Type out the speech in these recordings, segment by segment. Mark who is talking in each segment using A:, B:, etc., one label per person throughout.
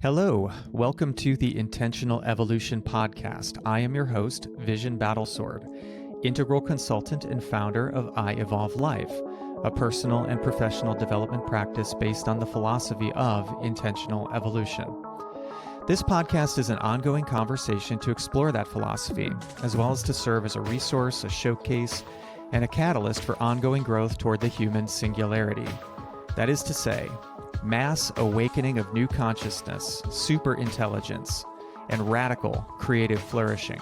A: Hello, welcome to the Intentional Evolution Podcast. I am your host, Vision Battlesword, integral consultant and founder of I Evolve Life, a personal and professional development practice based on the philosophy of intentional evolution. This podcast is an ongoing conversation to explore that philosophy, as well as to serve as a resource, a showcase, and a catalyst for ongoing growth toward the human singularity. That is to say, mass awakening of new consciousness, superintelligence, and radical creative flourishing.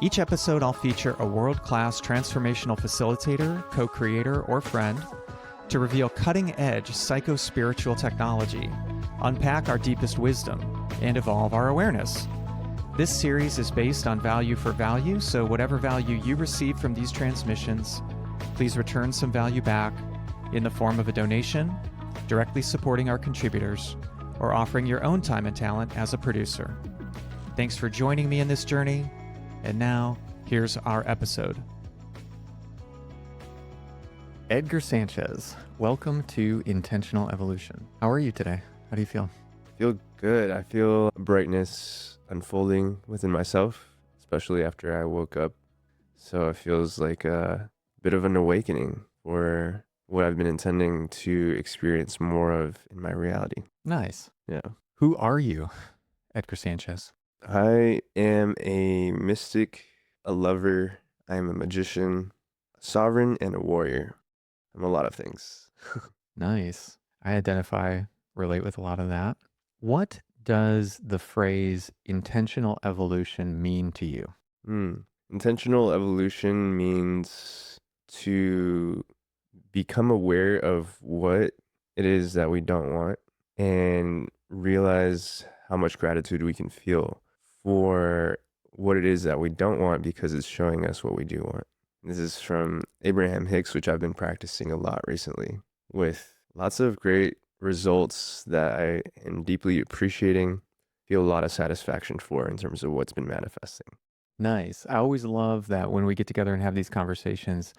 A: Each episode I'll feature a world-class transformational facilitator, co-creator, or friend to reveal cutting-edge psycho-spiritual technology, unpack our deepest wisdom, and evolve our awareness. This series is based on value for value, so whatever value you receive from these transmissions, please return some value back in the form of a donation, directly supporting our contributors, or offering your own time and talent as a producer. Thanks for joining me in this journey, and now, here's our episode. Edgar Sanchez, welcome to Intentional Evolution. How are you today? How do you feel?
B: I feel good. I feel brightness unfolding within myself, especially after I woke up. So it feels like a bit of an awakening for what I've been intending to experience more of in my reality.
A: Nice.
B: Yeah.
A: Who are you, Edgar Sanchez?
B: I am a mystic, a lover. I am a magician, a sovereign, and a warrior. I'm a lot of things.
A: Nice. I relate with a lot of that. What does the phrase intentional evolution mean to you?
B: Intentional evolution means to become aware of what it is that we don't want and realize how much gratitude we can feel for what it is that we don't want because it's showing us what we do want. This is from Abraham Hicks, which I've been practicing a lot recently with lots of great results that I am deeply appreciating, feel a lot of satisfaction for in terms of what's been manifesting.
A: Nice. I always love that when we get together and have these conversations,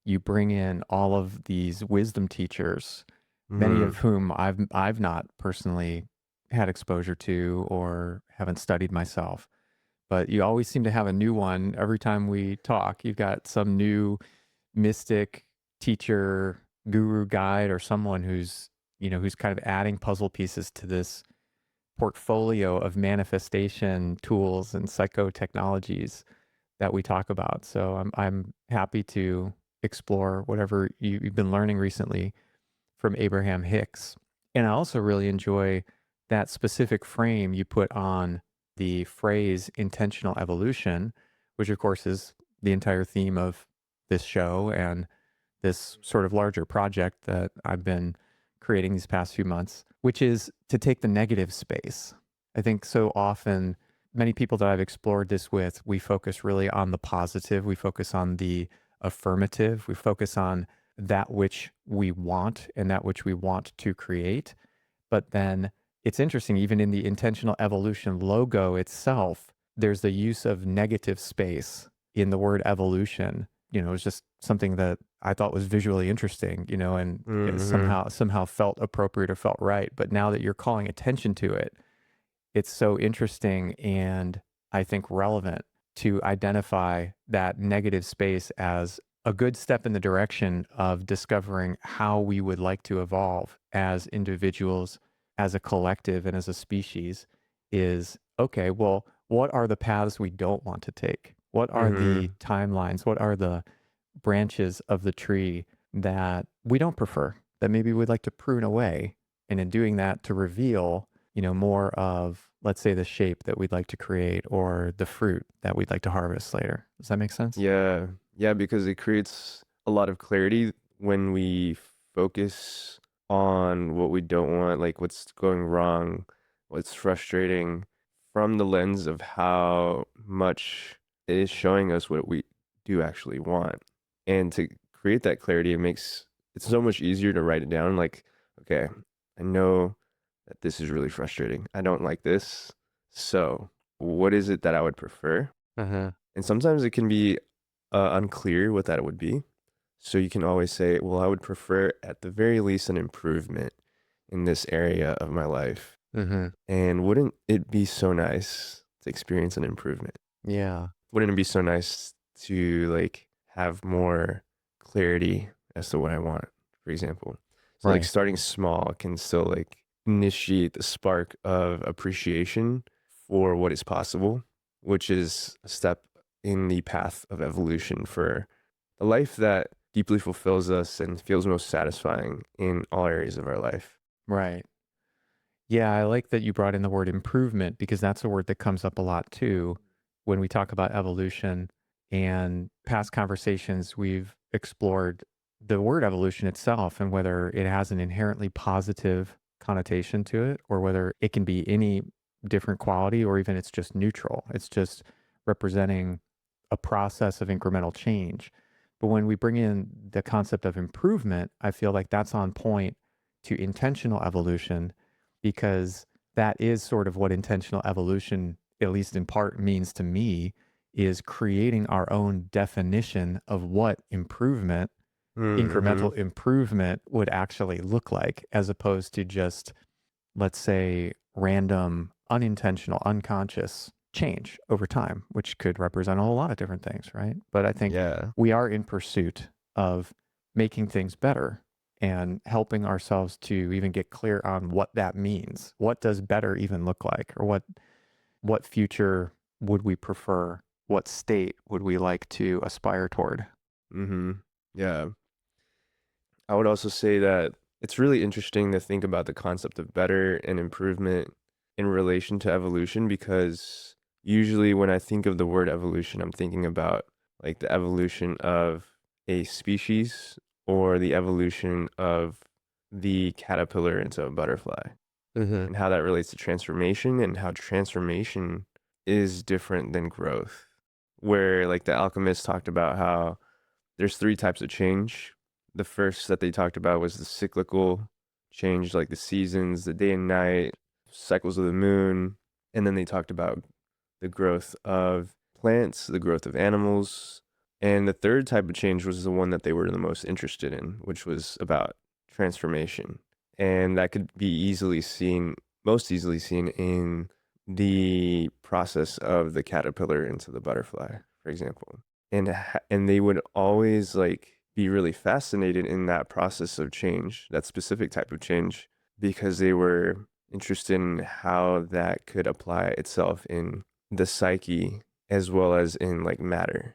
A: you bring in all of these wisdom teachers, many of whom I've not personally had exposure to or haven't studied myself. But you always seem to have a new one every time we talk. You've got some new mystic teacher, guru, guide, or someone who's kind of adding puzzle pieces to this portfolio of manifestation tools and psychotechnologies that we talk about. So I'm happy to explore whatever you've been learning recently from Abraham Hicks. And I also really enjoy that specific frame you put on the phrase intentional evolution, which of course is the entire theme of this show and this sort of larger project that I've been creating these past few months, which is to take the negative space. I think so often, many people that I've explored this with, we focus really on the positive. We focus on the affirmative. We focus on that which we want and that which we want to create. But then it's interesting, even in the intentional evolution logo itself, there's the use of negative space in the word evolution. It's just something that I thought was visually interesting, and it somehow felt appropriate or felt right. But now that you're calling attention to it, it's so interesting and I think relevant to identify that negative space as a good step in the direction of discovering how we would like to evolve as individuals, as a collective, and as a species is, okay, well, what are the paths we don't want to take? What are the timelines? What are the branches of the tree that we don't prefer, that maybe we'd like to prune away? And in doing that, to reveal, more of, let's say, the shape that we'd like to create or the fruit that we'd like to harvest later. Does that make sense?
B: Yeah, because it creates a lot of clarity when we focus on what we don't want, like what's going wrong, what's frustrating, from the lens of how much it is showing us what we do actually want. And to create that clarity, it's so much easier to write it down. Like, okay, I know that this is really frustrating. I don't like this. So what is it that I would prefer? And sometimes it can be unclear what that would be. So you can always say, well, I would prefer at the very least an improvement in this area of my life.
A: Mm-hmm.
B: And wouldn't it be so nice to experience an improvement?
A: Yeah.
B: Wouldn't it be so nice to like have more clarity as to what I want, for example? So like
A: Right.
B: starting small can still like initiate the spark of appreciation for what is possible, which is a step in the path of evolution for a life that deeply fulfills us and feels most satisfying in all areas of our life.
A: Right. Yeah, I like that you brought in the word improvement because that's a word that comes up a lot too when we talk about evolution. And past conversations, we've explored the word evolution itself and whether it has an inherently positive connotation to it or whether it can be any different quality or even it's just neutral. It's just representing a process of incremental change. But when we bring in the concept of improvement, I feel like that's on point to intentional evolution because that is sort of what intentional evolution, at least in part, means to me, is creating our own definition of what improvement,
B: Mm-hmm.
A: incremental improvement would actually look like, as opposed to just, let's say, random, unintentional, unconscious change over time, which could represent a whole lot of different things, right? But I think
B: Yeah.
A: we are in pursuit of making things better and helping ourselves to even get clear on what that means. What does better even look like? Or what future would we prefer? What state would we like to aspire toward?
B: Mm-hmm. Yeah. I would also say that it's really interesting to think about the concept of better and improvement in relation to evolution because usually when I think of the word evolution, I'm thinking about like the evolution of a species or the evolution of the caterpillar into a butterfly
A: Hmm.
B: and how that relates to transformation and how transformation is different than growth. Where like the alchemist talked about how there's three types of change. The first that they talked about was the cyclical change, like the seasons, the day and night, cycles of the moon. And then they talked about the growth of plants, the growth of animals. And the third type of change was the one that they were the most interested in, which was about transformation. And that could be easily seen, most easily seen in the process of the caterpillar into the butterfly, for example. And they would always like be really fascinated in that process of change, that specific type of change, because they were interested in how that could apply itself in the psyche as well as in like matter,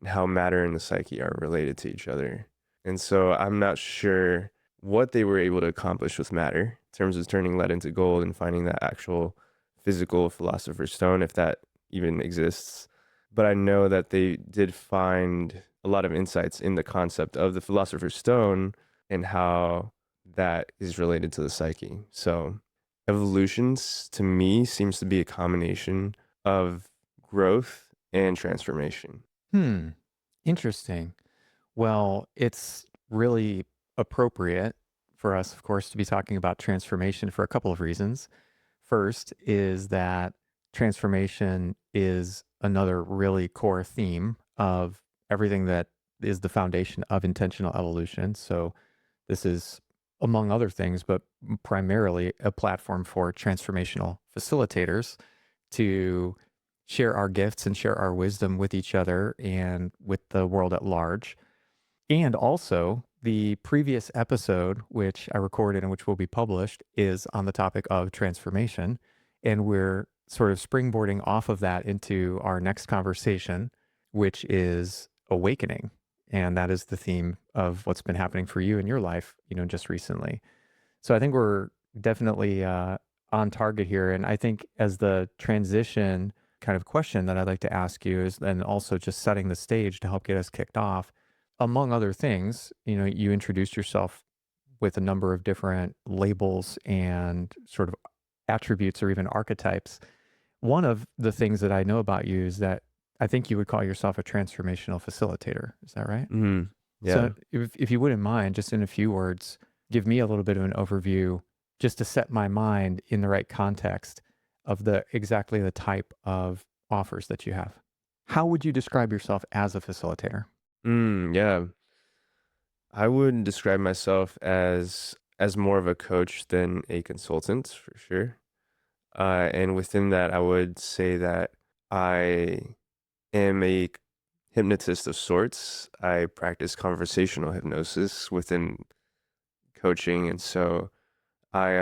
B: and how matter and the psyche are related to each other. And so I'm not sure what they were able to accomplish with matter in terms of turning lead into gold and finding that actual physical philosopher's stone, if that even exists. But I know that they did find a lot of insights in the concept of the philosopher's stone and how that is related to the psyche. So evolutions to me seems to be a combination of growth and transformation.
A: Hmm. Interesting. Well, it's really appropriate for us, of course, to be talking about transformation for a couple of reasons. First is that transformation is another really core theme of everything that is the foundation of intentional evolution. So, this is, among other things, but primarily a platform for transformational facilitators to share our gifts and share our wisdom with each other and with the world at large. And also, the previous episode, which I recorded and which will be published, is on the topic of transformation. And we're sort of springboarding off of that into our next conversation, which is awakening. And that is the theme of what's been happening for you in your life, just recently. So I think we're definitely on target here. And I think as the transition kind of question that I'd like to ask you is then also just setting the stage to help get us kicked off. Among other things, you introduced yourself with a number of different labels and sort of attributes or even archetypes. One of the things that I know about you is that I think you would call yourself a transformational facilitator. Is that right?
B: Mm,
A: So
B: yeah.
A: if you wouldn't mind, just in a few words, give me a little bit of an overview just to set my mind in the right context of the exactly the type of offers that you have. How would you describe yourself as a facilitator?
B: Yeah. I would describe myself as more of a coach than a consultant for sure. And within that, I would say that I am a hypnotist of sorts. I practice conversational hypnosis within coaching, and so I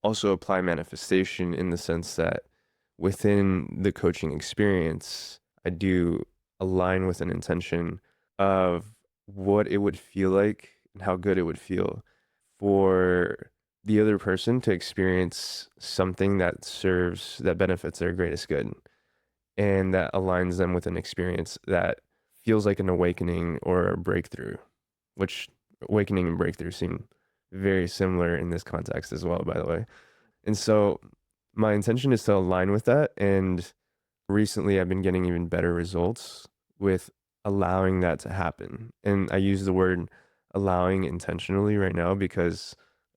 B: also apply manifestation in the sense that within the coaching experience, I do align with an intention of what it would feel like and how good it would feel for the other person to experience something that benefits their greatest good and that aligns them with an experience that feels like an awakening or a breakthrough, which awakening and breakthrough seem very similar in this context as well, by the way. And so my intention is to align with that. And recently I've been getting even better results with allowing that to happen. And I use the word allowing intentionally right now because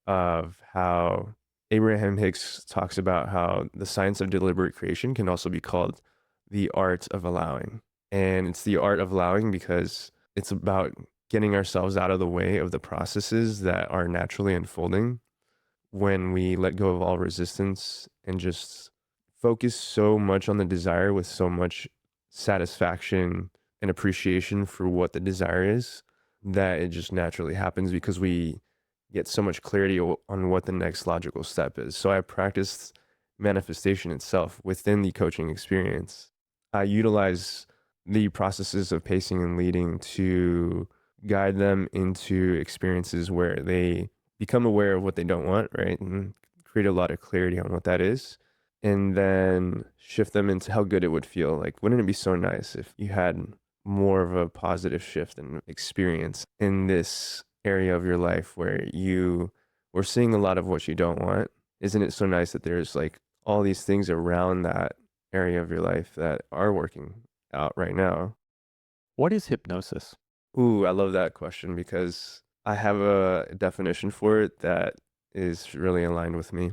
B: of how Abraham Hicks talks about how the science of deliberate creation can also be called the art of allowing. And it's the art of allowing because it's about getting ourselves out of the way of the processes that are naturally unfolding when we let go of all resistance and just focus so much on the desire with so much satisfaction and appreciation for what the desire is that it just naturally happens because we get so much clarity on what the next logical step is. So I practiced manifestation itself within the coaching experience. I utilize the processes of pacing and leading to guide them into experiences where they become aware of what they don't want, right? And create a lot of clarity on what that is. And then shift them into how good it would feel. Like, wouldn't it be so nice if you had more of a positive shift and experience in this area of your life where you were seeing a lot of what you don't want? Isn't it so nice that there's like all these things around that area of your life that are working out right now?
A: What is hypnosis?
B: Ooh, I love that question because I have a definition for it that is really aligned with me.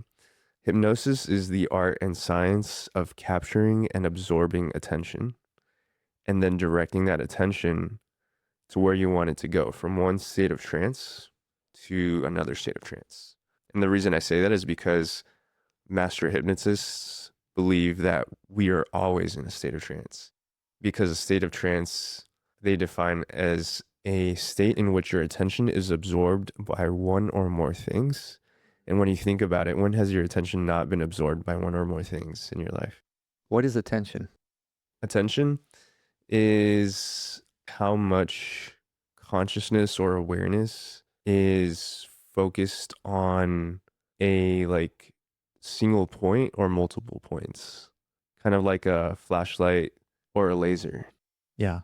B: Hypnosis is the art and science of capturing and absorbing attention and then directing that attention to where you want it to go from one state of trance to another state of trance. And the reason I say that is because master hypnotists believe that we are always in a state of trance because a state of trance they define as a state in which your attention is absorbed by one or more things. And when you think about it, when has your attention not been absorbed by one or more things in your life?
A: What is attention?
B: Attention is how much consciousness or awareness is focused on a like single point or multiple points, kind of like a flashlight or a laser.
A: Yeah.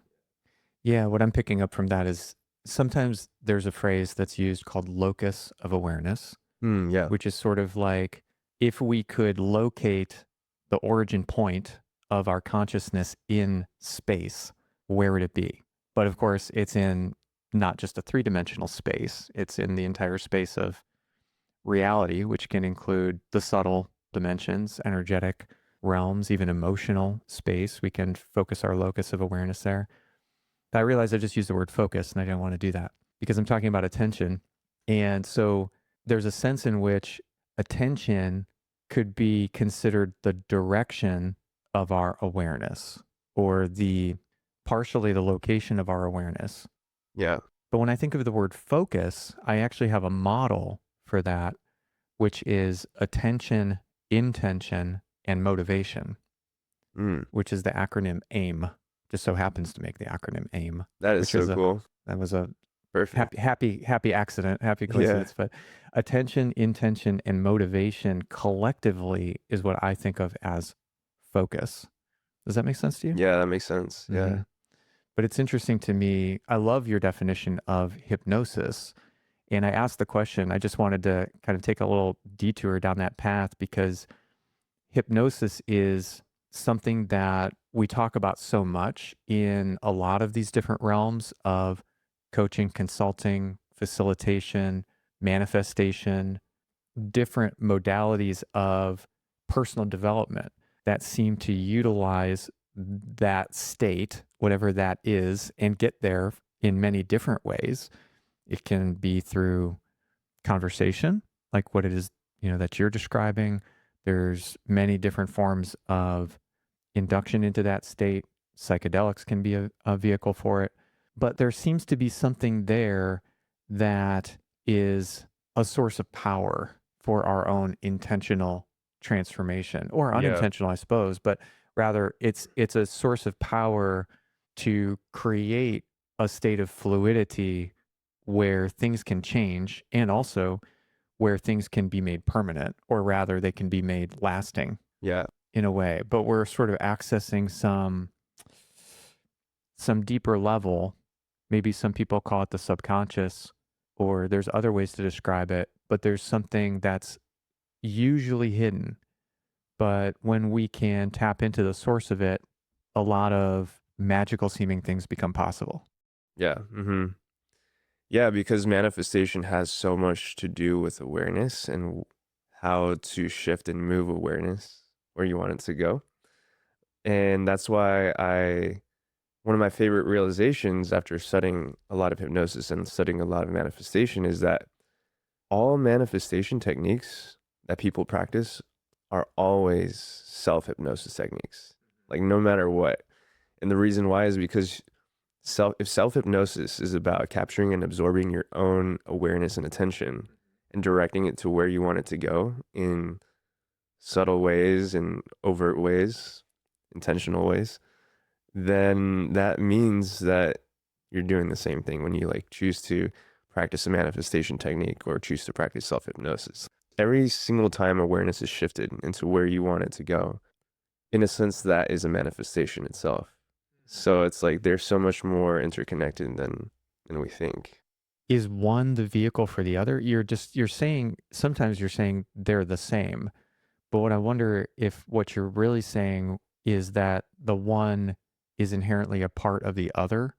A: Yeah, what I'm picking up from that is sometimes there's a phrase that's used called locus of awareness,
B: Yeah.
A: which is sort of like if we could locate the origin point of our consciousness in space, where would it be? But of course, it's in not just a three-dimensional space, it's in the entire space of reality, which can include the subtle dimensions, energetic realms, even emotional space. We can focus our locus of awareness there. I realized I just used the word focus and I didn't want to do that because I'm talking about attention. And so there's a sense in which attention could be considered the direction of our awareness or partially the location of our awareness.
B: Yeah.
A: But when I think of the word focus, I actually have a model for that, which is attention, intention, and motivation,
B: Mm.
A: which is the acronym AIM. Just so happens to make the acronym AIM,
B: That is
A: which
B: so
A: is
B: cool.
A: that was a
B: Perfect.
A: happy accident, happy
B: Yeah.
A: coincidence. But attention, intention, and motivation collectively is what I think of as focus. Does that make sense to you?
B: Yeah, that makes sense.
A: Mm-hmm.
B: Yeah.
A: But it's interesting to me. I love your definition of hypnosis. And I asked the question, I just wanted to kind of take a little detour down that path because hypnosis is something that we talk about so much in a lot of these different realms of coaching, consulting, facilitation, manifestation, different modalities of personal development that seem to utilize that state, whatever that is, and get there in many different ways. It can be through conversation, like what it is, that you're describing, There's many different forms of induction into that state. Psychedelics can be a vehicle for it. But there seems to be something there that is a source of power for our own intentional transformation, or
B: Yeah.
A: unintentional, I suppose, but rather it's a source of power to create a state of fluidity where things can change, and also where things can be made permanent, or rather they can be made lasting
B: Yeah.
A: in a way. But we're sort of accessing some deeper level. Maybe some people call it the subconscious, or there's other ways to describe it, but there's something that's usually hidden. But when we can tap into the source of it, a lot of magical seeming things become possible.
B: Yeah. Yeah, because manifestation has so much to do with awareness and how to shift and move awareness where you want it to go. And that's why one of my favorite realizations after studying a lot of hypnosis and studying a lot of manifestation is that all manifestation techniques that people practice are always self-hypnosis techniques, like no matter what. And the reason why is because if self-hypnosis is about capturing and absorbing your own awareness and attention and directing it to where you want it to go in subtle ways and overt ways, intentional ways, then that means that you're doing the same thing when you like choose to practice a manifestation technique or choose to practice self-hypnosis. Every single time awareness is shifted into where you want it to go, in a sense, that is a manifestation itself. So it's like there's so much more interconnected than we think.
A: Is one the vehicle for the other? You're saying, sometimes you're saying they're the same. But what I wonder if what you're really saying is that the one is inherently a part of the other,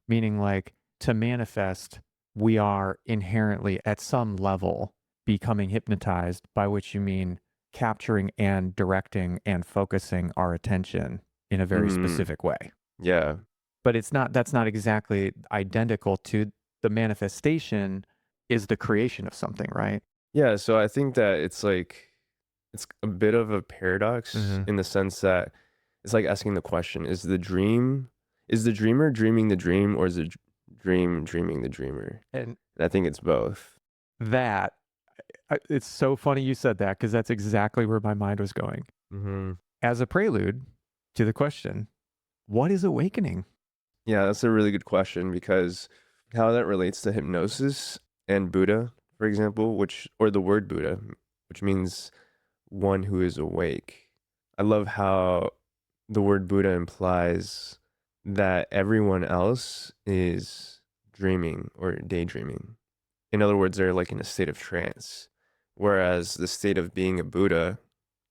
A: meaning like to manifest, we are inherently at some level becoming hypnotized, by which you mean capturing and directing and focusing our attention in a very
B: Mm,
A: specific way.
B: yeah.
A: But that's not exactly identical to the manifestation is the creation of something, right?
B: Yeah, so I think that it's a bit of a paradox
A: Mm-hmm.
B: in the sense that it's like asking the question, is the dreamer dreaming the dream or is the dream dreaming the dreamer?
A: And
B: And I think it's both.
A: that it's so funny you said that, because that's exactly where my mind was going.
B: hmm
A: As a prelude to the question, what is awakening?
B: Yeah, that's a really good question because how that relates to hypnosis and Buddha, for example, or the word Buddha, which means one who is awake. I love how the word Buddha implies that everyone else is dreaming or daydreaming. In other words, they're like in a state of trance. Whereas the state of being a Buddha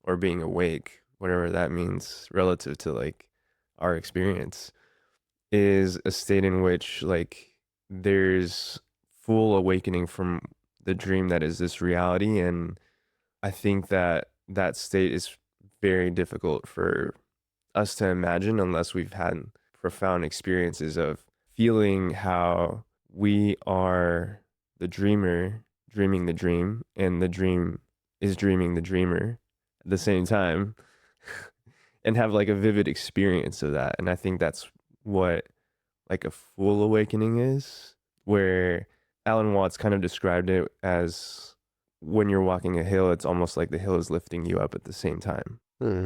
B: or being awake, whatever that means relative to like our experience, is a state in which like there's full awakening from the dream that is this reality. And I think that that state is very difficult for us to imagine unless we've had profound experiences of feeling how we are the dreamer dreaming the dream and the dream is dreaming the dreamer at the same time and have like a vivid experience of that. And I think that's what like a full awakening is, where Alan Watts kind of described it as when you're walking a hill, it's almost like the hill is lifting you up at the same time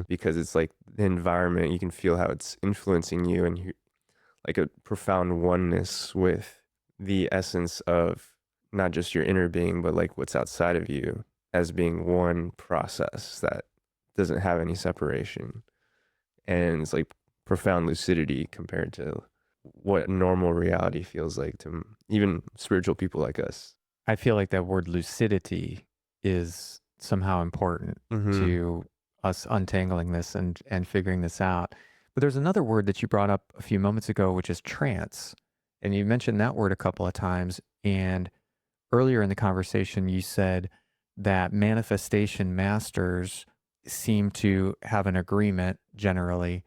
B: because it's like the environment, you can feel how it's influencing you and you like a profound oneness with the essence of not just your inner being, but like what's outside of you as being one process that doesn't have any separation. And it's like profound lucidity compared to what normal reality feels like to even spiritual people like us.
A: I feel like that word lucidity is somehow important
B: Mm-hmm.
A: to us untangling this and figuring this out. But there's another word that you brought up a few moments ago, which is trance. And you mentioned that word a couple of times. And earlier in the conversation, you said that manifestation masters seem to have an agreement generally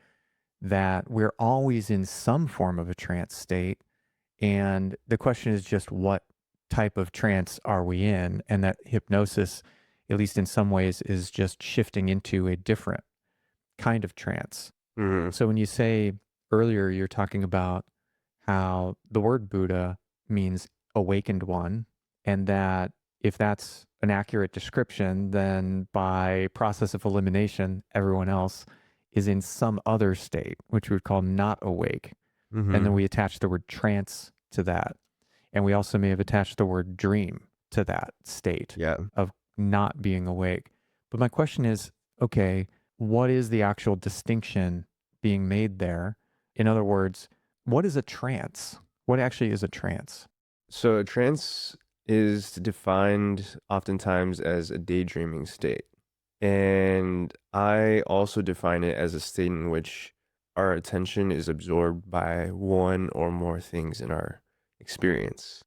A: that we're always in some form of a trance state. And the question is just what type of trance are we in? And that hypnosis at least in some ways, is just shifting into a different kind of trance.
B: Mm-hmm.
A: So when you say earlier, you're talking about how the word Buddha means awakened one, and that if that's an accurate description, then by process of elimination, everyone else is in some other state, which we would call not awake. And then
B: Mm-hmm.
A: we attach the word trance to that. And we also may have attached the word dream to that state
B: Yeah.
A: of not being awake. But my question is, okay, what is the actual distinction being made there? In other words, what is a trance? What actually is a trance?
B: So a trance is defined oftentimes as a daydreaming state. And I also define it as a state in which our attention is absorbed by one or more things in our experience.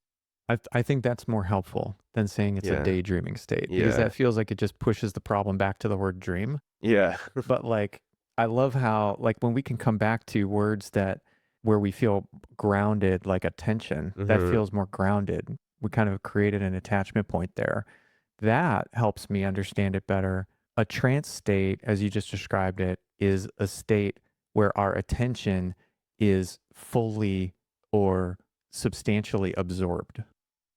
A: I think that's more helpful than saying it's a
B: Yeah.
A: daydreaming state, because
B: Yeah.
A: that feels like it just pushes the problem back to the word dream.
B: Yeah.
A: But like, I love how, like, when we can come back to words that where we feel grounded, like attention, that
B: Mm-hmm.
A: feels more grounded. We kind of created an attachment point there. That helps me understand it better. A trance state, as you just described it, is a state where our attention is fully or substantially absorbed by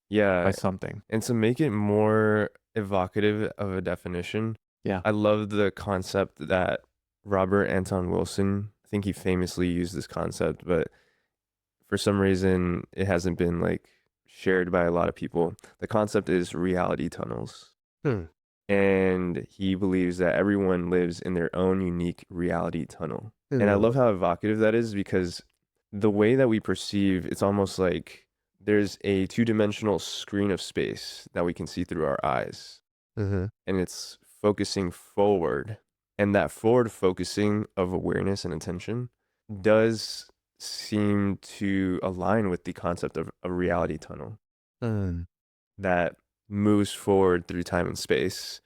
B: Yeah.
A: something.
B: And to make it more evocative of a definition,
A: Yeah.
B: I love the concept that Robert Anton Wilson, I think he famously used this concept, but for some reason it hasn't been like shared by a lot of people. The concept is reality tunnels.
C: Hmm.
B: And he believes that everyone lives in their own unique reality tunnel. And I
C: Hmm.
B: love how evocative that is, because the way that we perceive, it's almost like there's a two-dimensional screen of space that we can see through our eyes,
C: Mm-hmm.
B: and it's focusing forward. And that forward focusing of awareness and attention does seem to align with the concept of a reality tunnel
C: Mm.
B: that moves forward through time and space,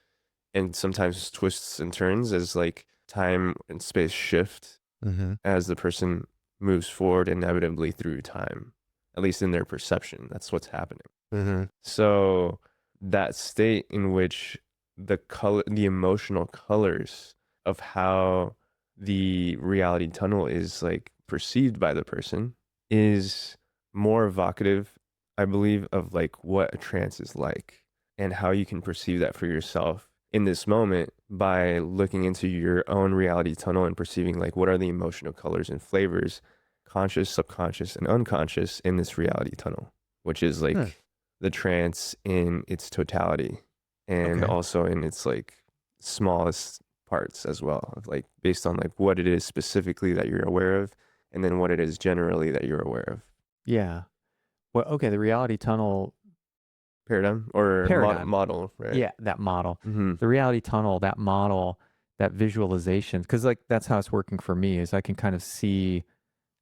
B: and sometimes twists and turns as like time and space shift
C: Mm-hmm.
B: as the person moves forward inevitably through time, at least in their perception. That's what's happening.
C: Mm-hmm.
B: So that state in which the emotional colors of how the reality tunnel is like perceived by the person is more evocative, I believe, of like what a trance is like and how you can perceive that for yourself in this moment by looking into your own reality tunnel and perceiving like what are the emotional colors and flavors, conscious, subconscious, and unconscious in this reality tunnel, which is
C: Hmm.
B: like the trance in its totality and
A: Okay.
B: also in its like smallest parts as well, of, like based on like what it is specifically that you're aware of and then what it is generally that you're aware of.
A: Yeah. Well, okay. The reality tunnel
B: Paradigm or
A: paradigm.
B: model, right?
A: Yeah, that model.
B: Mm-hmm.
A: The reality tunnel, that model, that visualization, because like that's how it's working for me, is I can kind of see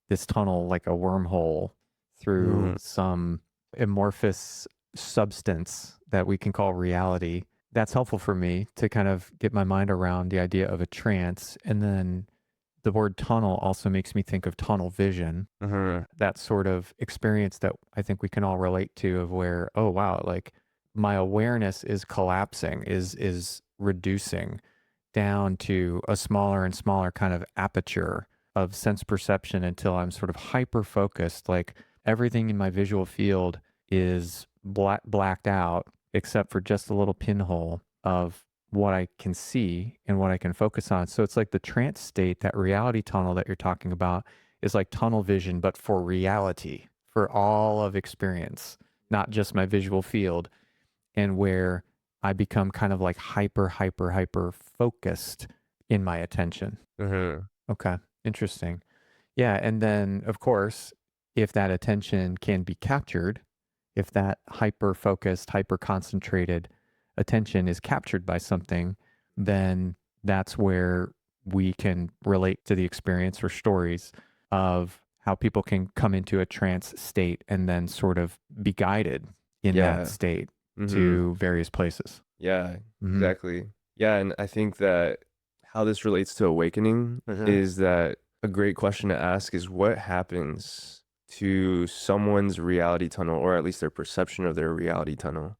A: this tunnel like a wormhole through
B: Mm-hmm.
A: some amorphous substance that we can call reality. That's helpful for me to kind of get my mind around the idea of a trance. And then the word tunnel also makes me think of tunnel vision,
B: Mm-hmm.
A: that sort of experience that I think we can all relate to, of where, oh wow, like my awareness is collapsing, is reducing down to a smaller and smaller kind of aperture of sense perception until I'm sort of hyper focused. Like everything in my visual field is blacked out except for just a little pinhole of what I can see and what I can focus on. So it's like the trance state, that reality tunnel that you're talking about, is like tunnel vision, but for reality, for all of experience, not just my visual field, and where I become kind of like hyper focused in my attention.
B: Mm-hmm.
A: Okay, interesting. Yeah, and then of course, if that attention can be captured, if that hyper focused, hyper concentrated attention is captured by something, then that's where we can relate to the experience or stories of how people can come into a trance state and then sort of be guided in that
B: Yeah.
A: state
B: Mm-hmm.
A: to various places.
B: Yeah,
A: Hmm.
B: exactly. Yeah, and I think that how this relates to awakening
C: Mm-hmm.
B: is that a great question to ask is what happens to someone's reality tunnel, or at least their perception of their reality tunnel,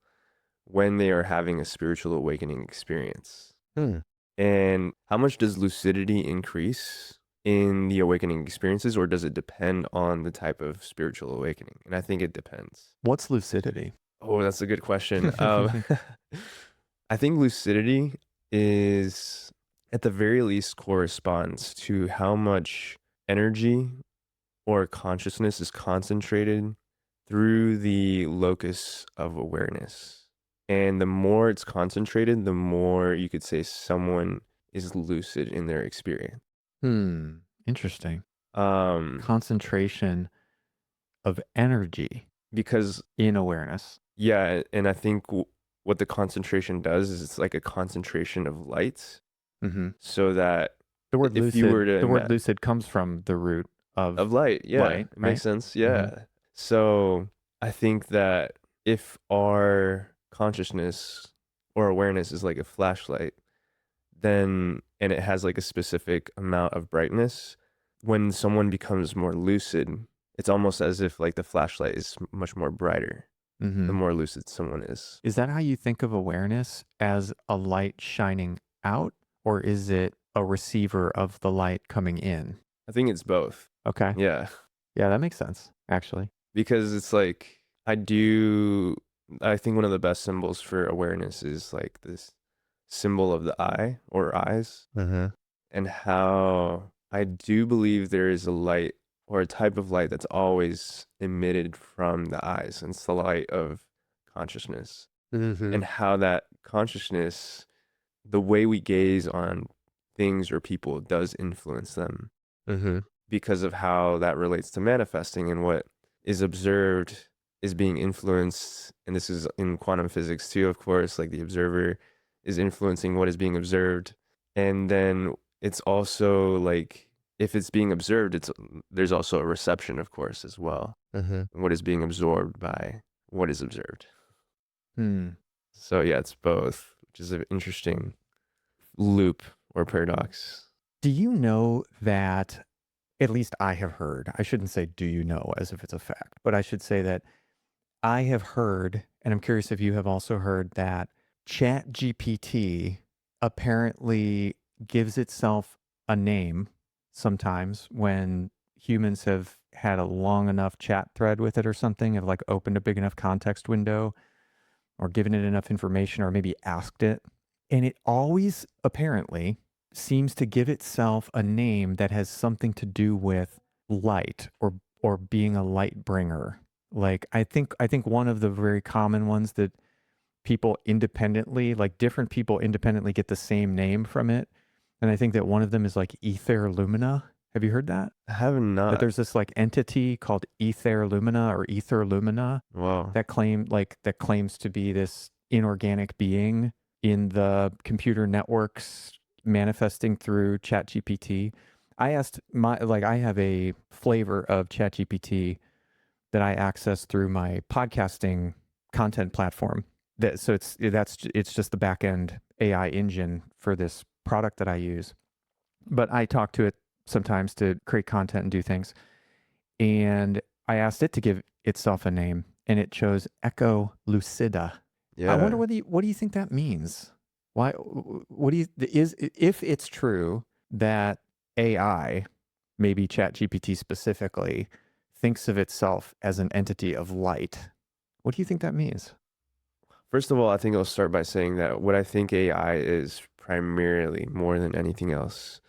B: when they are having a spiritual awakening experience.
C: Hmm.
B: And how much does lucidity increase in the awakening experiences, or does it depend on the type of spiritual awakening? And I think it depends.
A: What's lucidity?
B: Oh, that's a good question. I think lucidity is, at the very least, corresponds to how much energy or consciousness is concentrated through the locus of awareness. And the more it's concentrated, the more you could say someone is lucid in their experience.
A: Interesting.
B: Um,
A: Concentration of energy
B: because
A: in awareness.
B: yeah, and I think what the concentration does is it's like a concentration of light,
A: Mm-hmm.
B: so that
A: The word
B: if you were
A: lucid, the
B: to
A: word lucid comes from the root of
B: light, yeah,
A: light,
B: it
A: right?
B: makes sense, yeah. So I think that if our consciousness or awareness is like a flashlight, then, and it has like a specific amount of brightness, when someone becomes more lucid, it's almost as if like the flashlight is much more brighter
A: Mm-hmm.
B: the more lucid someone is.
A: Is that how you think of awareness, as a light shining out, or is it a receiver of the light coming in?
B: I think it's both.
A: Okay.
B: Yeah.
A: Yeah, that makes sense, actually.
B: Because it's like, I think one of the best symbols for awareness is like this symbol of the eye or eyes, and how I do believe there is a light or a type of light that's always emitted from the eyes, and it's the light of consciousness. And how that consciousness, the way we gaze on things or people, does influence them, because of how that relates to manifesting, and what is observed is being influenced. And this is in quantum physics too, of course, like the observer is influencing what is being observed. And then it's also like, if it's being observed, there's also a reception, of course, as well. What is being absorbed by what is observed. So yeah, it's both, which is an interesting loop or paradox.
A: Do you know that, at least I have heard, I shouldn't say do you know as if it's a fact, but I should say that I have heard, and I'm curious if you have also heard, that ChatGPT apparently gives itself a name sometimes when humans have had a long enough chat thread with it or something, have like opened a big enough context window or given it enough information or maybe asked it. And it always apparently seems to give itself a name that has something to do with light, or being a light bringer. Like I think one of the very common ones that people independently, like different people independently, get the same name from it. And I think that one of them is like Ether Lumina. Have you heard that?
B: I have
A: That
B: not.
A: there's this like entity called Ether Lumina or Ether Lumina
B: Wow.
A: that claims to be this inorganic being in the computer networks manifesting through ChatGPT. I have a flavor of ChatGPT that I access through my podcasting content platform. It's just the back end AI engine for this product that I use. But I talk to it sometimes to create content and do things. And I asked it to give itself a name, and it chose Echo Lucida.
B: Yeah.
A: I wonder what do you think that means? Why? What do you if it's true that AI, maybe ChatGPT specifically, thinks of itself as an entity of light? What do you think that means?
B: First of all, I think I'll start by saying that what I think AI is primarily, more than anything else,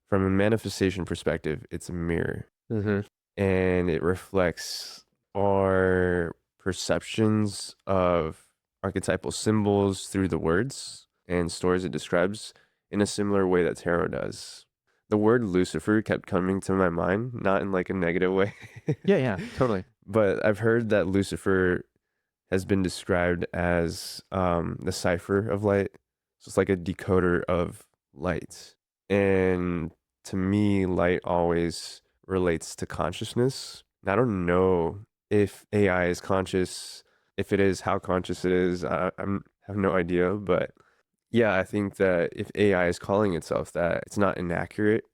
B: from a manifestation perspective, it's a mirror. And it reflects our perceptions of archetypal symbols through the words and stories it describes, in a similar way that tarot does. The word Lucifer kept coming to my mind, not in like a negative way.
A: Yeah, totally.
B: But I've heard that Lucifer has been described as the cipher of light. So it's like a decoder of light. And to me, light always relates to consciousness. And I don't know if AI is conscious. If it is, how conscious it is. I have no idea. But yeah, I think that if AI is calling itself that, it's not inaccurate.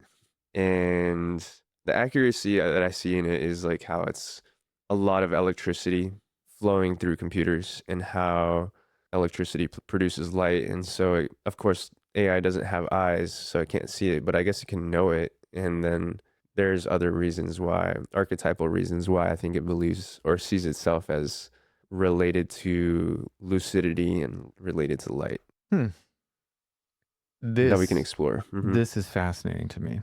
B: And the accuracy that I see in it is like how it's a lot of electricity flowing through computers, and how electricity produces light, and so of course AI doesn't have eyes, so it can't see it, but I guess it can know it. And then there's other reasons why, archetypal reasons why I think it believes or sees itself as related to lucidity and related to light
A: Hmm.
B: that we can explore.
A: This is fascinating to me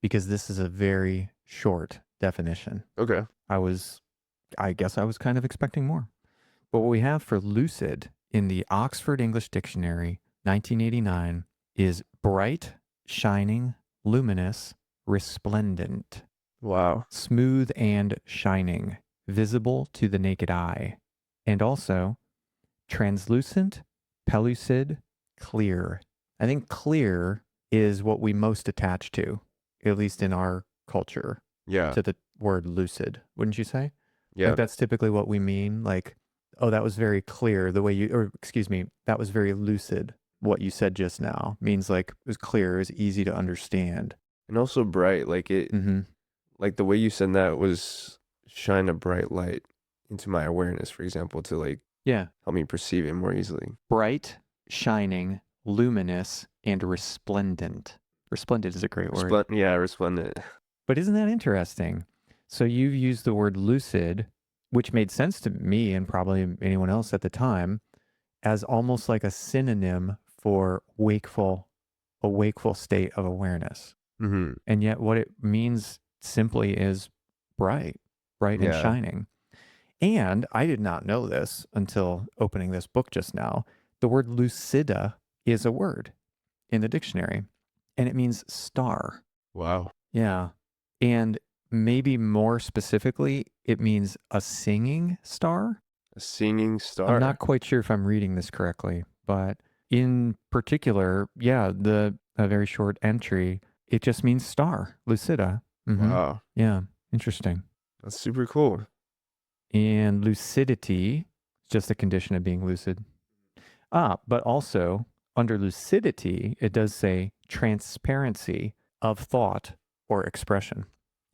A: because this is a very short definition.
B: Okay.
A: I guess I was kind of expecting more. But what we have for lucid in the Oxford English Dictionary, 1989, is bright, shining, luminous, resplendent,
B: Wow.
A: smooth and shining, visible to the naked eye, and also translucent, pellucid, clear. I think clear is what we most attach to, at least in our culture,
B: Yeah.
A: to the word lucid, wouldn't you say?
B: Yeah.
A: Like that's typically what we mean. Like, oh, that was very clear the way you, or excuse me, that was very lucid. What you said just now means like it was clear, it was easy to understand.
B: And also bright, like it,
A: Mm-hmm.
B: like the way you said that was shine a bright light into my awareness, for example, to like
A: Yeah.
B: help me perceive it more easily.
A: Bright, shining, luminous, and resplendent. Resplendent is a great word.
B: Yeah, resplendent.
A: But isn't that interesting? So you've used the word lucid, which made sense to me and probably anyone else at the time, as almost like a synonym for a wakeful state of awareness.
B: Mm-hmm.
A: And yet what it means simply is bright and
B: Yeah.
A: shining. And I did not know this until opening this book just now. The word lucida is a word in the dictionary, and it means star.
B: Wow.
A: Yeah. And maybe more specifically, it means a singing star.
B: A singing star.
A: I'm not quite sure if I'm reading this correctly, but in particular, yeah, a very short entry, it just means star, lucida. Mm-hmm.
B: Wow.
A: Yeah, interesting.
B: That's super cool.
A: And lucidity is just a condition of being lucid. But also under lucidity, it does say transparency of thought or expression,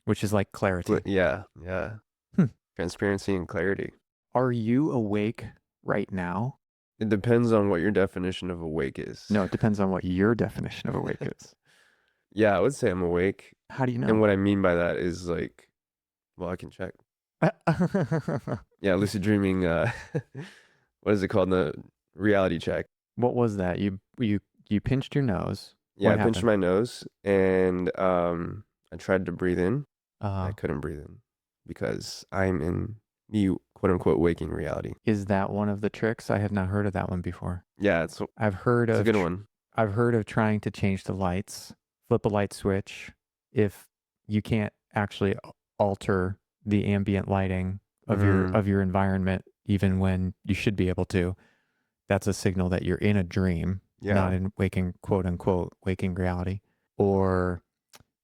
A: which is like clarity.
B: Yeah.
A: Hmm.
B: Transparency and clarity.
A: Are you awake right now?
B: It depends on what your definition of awake is.
A: No, it depends on what your definition of awake is.
B: Yeah, I would say I'm awake.
A: How do you know?
B: And what I mean by that is like, well, I can check. Yeah, lucid dreaming, what is it called? The reality check.
A: What was that? You pinched your nose.
B: Yeah,
A: What
B: I pinched
A: happened?
B: my nose and I tried to breathe in. I couldn't breathe in because I'm in the quote unquote waking reality.
A: Is that one of the tricks? I have not heard of that one before.
B: Yeah, it's
A: I've heard
B: a
A: of
B: good one.
A: I've heard of trying to change the lights, flip a light switch. If you can't actually alter the ambient lighting of your environment, even when you should be able to, that's a signal that you're in a dream,
B: Yeah.
A: not in waking, quote unquote, waking reality. Or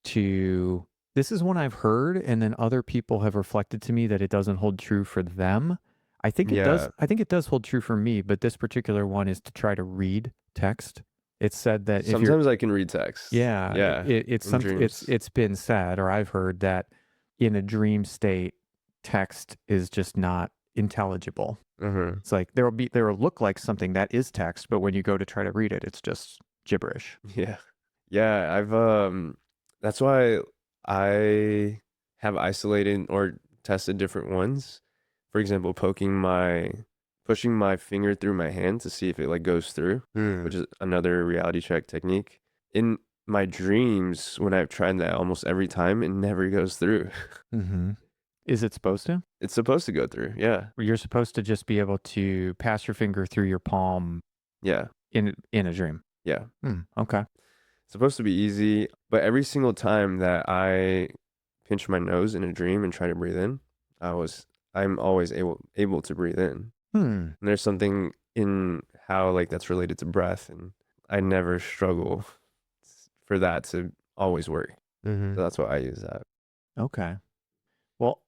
A: this is one I've heard, and then other people have reflected to me that it doesn't hold true for them. I think it does. I think it does hold true for me, but this particular one is to try to read text. It's said that if
B: Sometimes I can read text.
A: yeah, it's been said, or I've heard that in a dream state, text is just not intelligible.
B: Mm-hmm.
A: It's like there will look like something that is text, but when you go to try to read it, it's just gibberish.
B: Yeah. I've that's why I have isolated or tested different ones. For example, pushing my finger through my hand to see if it like goes through, which is another reality check technique. In my dreams, when I've tried that almost every time, it never goes through.
A: Mm-hmm. Is it supposed to?
B: It's supposed to go through, yeah.
A: You're supposed to just be able to pass your finger through your palm.
B: Yeah.
A: In a dream.
B: Yeah.
A: Okay.
B: It's supposed to be easy, but every single time that I pinch my nose in a dream and try to breathe in, I'm always able to breathe in. And there's something in how like that's related to breath, and I never struggle for that to always work. So that's why I use that.
A: Okay. Well,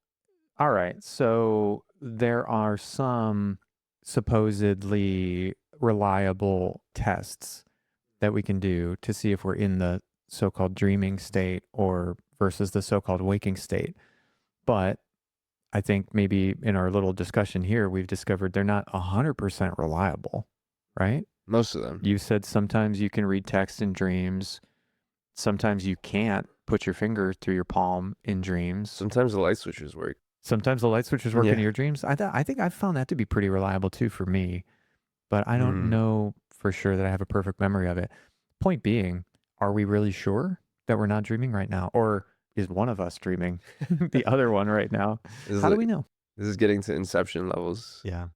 A: all right. So there are some supposedly reliable tests that we can do to see if we're in the so-called dreaming state or versus the so-called waking state. But I think maybe in our little discussion here, we've discovered they're not 100% reliable. right?
B: Most of them.
A: You said sometimes you can read text in dreams. Sometimes you can't put your finger through your palm in dreams.
B: Sometimes the light switches work.
A: Sometimes the light switches work in
B: Yeah.
A: your dreams. I think I've found that to be pretty reliable too for me, but I don't
B: Mm.
A: know for sure that I have a perfect memory of it. Point being, are we really sure that we're not dreaming right now? Or is one of us dreaming the other one right now?
B: This
A: How do
B: is
A: we know?
B: this is getting to Inception levels.
A: Yeah.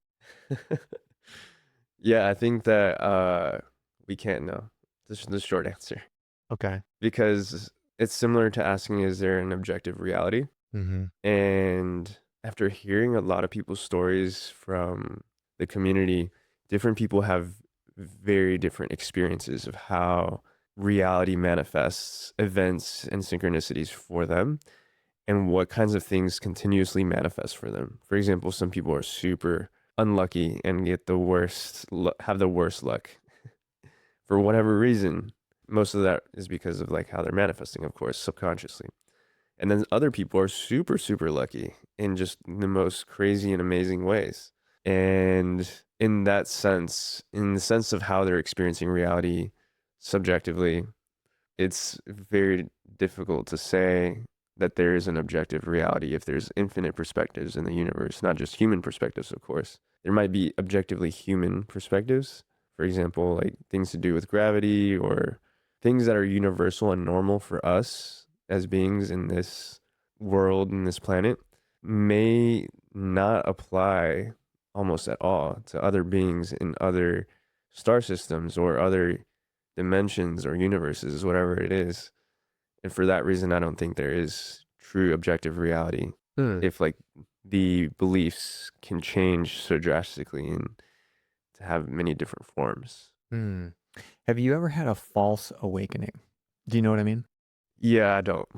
B: Yeah, I think that we can't know. This is the short answer.
A: Okay.
B: Because it's similar to asking, is there an objective reality?
A: Mm-hmm.
B: And after hearing a lot of people's stories from the community, different people have very different experiences of how reality manifests events and synchronicities for them and what kinds of things continuously manifest for them. For example, some people are super unlucky and get the worst, have the worst luck for whatever reason. Most of that is because of like how they're manifesting, of course, subconsciously. And then other people are super, super lucky in just the most crazy and amazing ways. And in that sense, in the sense of how they're experiencing reality subjectively, it's very difficult to say that there is an objective reality if there's infinite perspectives in the universe, not just human perspectives, of course. There might be objectively human perspectives, for example, like things to do with gravity or things that are universal and normal for us as beings in this world, in this planet, may not apply almost at all to other beings in other star systems or other dimensions or universes, whatever it is. And for that reason, I don't think there is true objective reality if like the beliefs can change so drastically and to have many different forms.
A: Hmm. Have you ever had a false awakening? Do you know what I mean?
B: Yeah, I don't.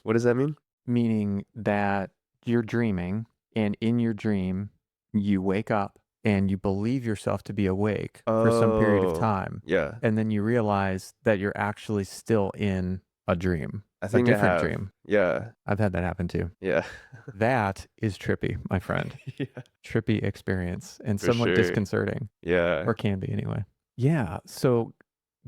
B: What does that mean?
A: Meaning that you're dreaming, and in your dream, you wake up and you believe yourself to be awake for some period of
B: Oh,
A: time.
B: yeah.
A: And then you realize that you're actually still in a dream,
B: I
A: a
B: think I
A: different
B: have.
A: dream.
B: Yeah.
A: I've had that happen too.
B: Yeah.
A: That is trippy, my friend.
B: Yeah.
A: Trippy experience and
B: For
A: somewhat
B: sure.
A: disconcerting,
B: Yeah.
A: or can be anyway. Yeah. So,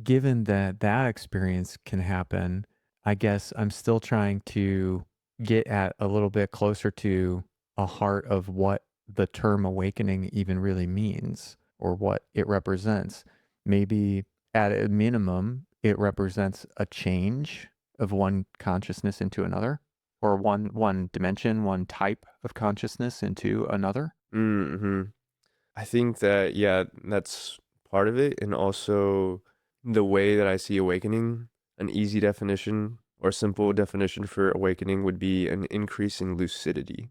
A: given that that experience can happen, I guess I'm still trying to get at a little bit closer to a heart of what the term awakening even really means or what it represents. Maybe at a minimum, it represents a change of one consciousness into another, or one dimension, one type of consciousness into another.
B: Mm-hmm. I think that, yeah, that's part of it. And also the way that I see awakening, an easy definition or simple definition for awakening would be an increase in lucidity.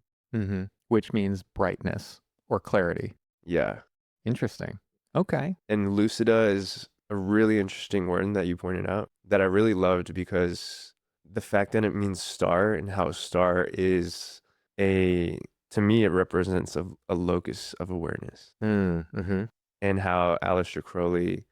A: Which means brightness or clarity.
B: Yeah.
A: Interesting. Okay.
B: And lucida is a really interesting word that you pointed out that I really loved because the fact that it means star and how star is a, to me, it represents a locus of awareness.
A: Mm-hmm.
B: And how Aleister Crowley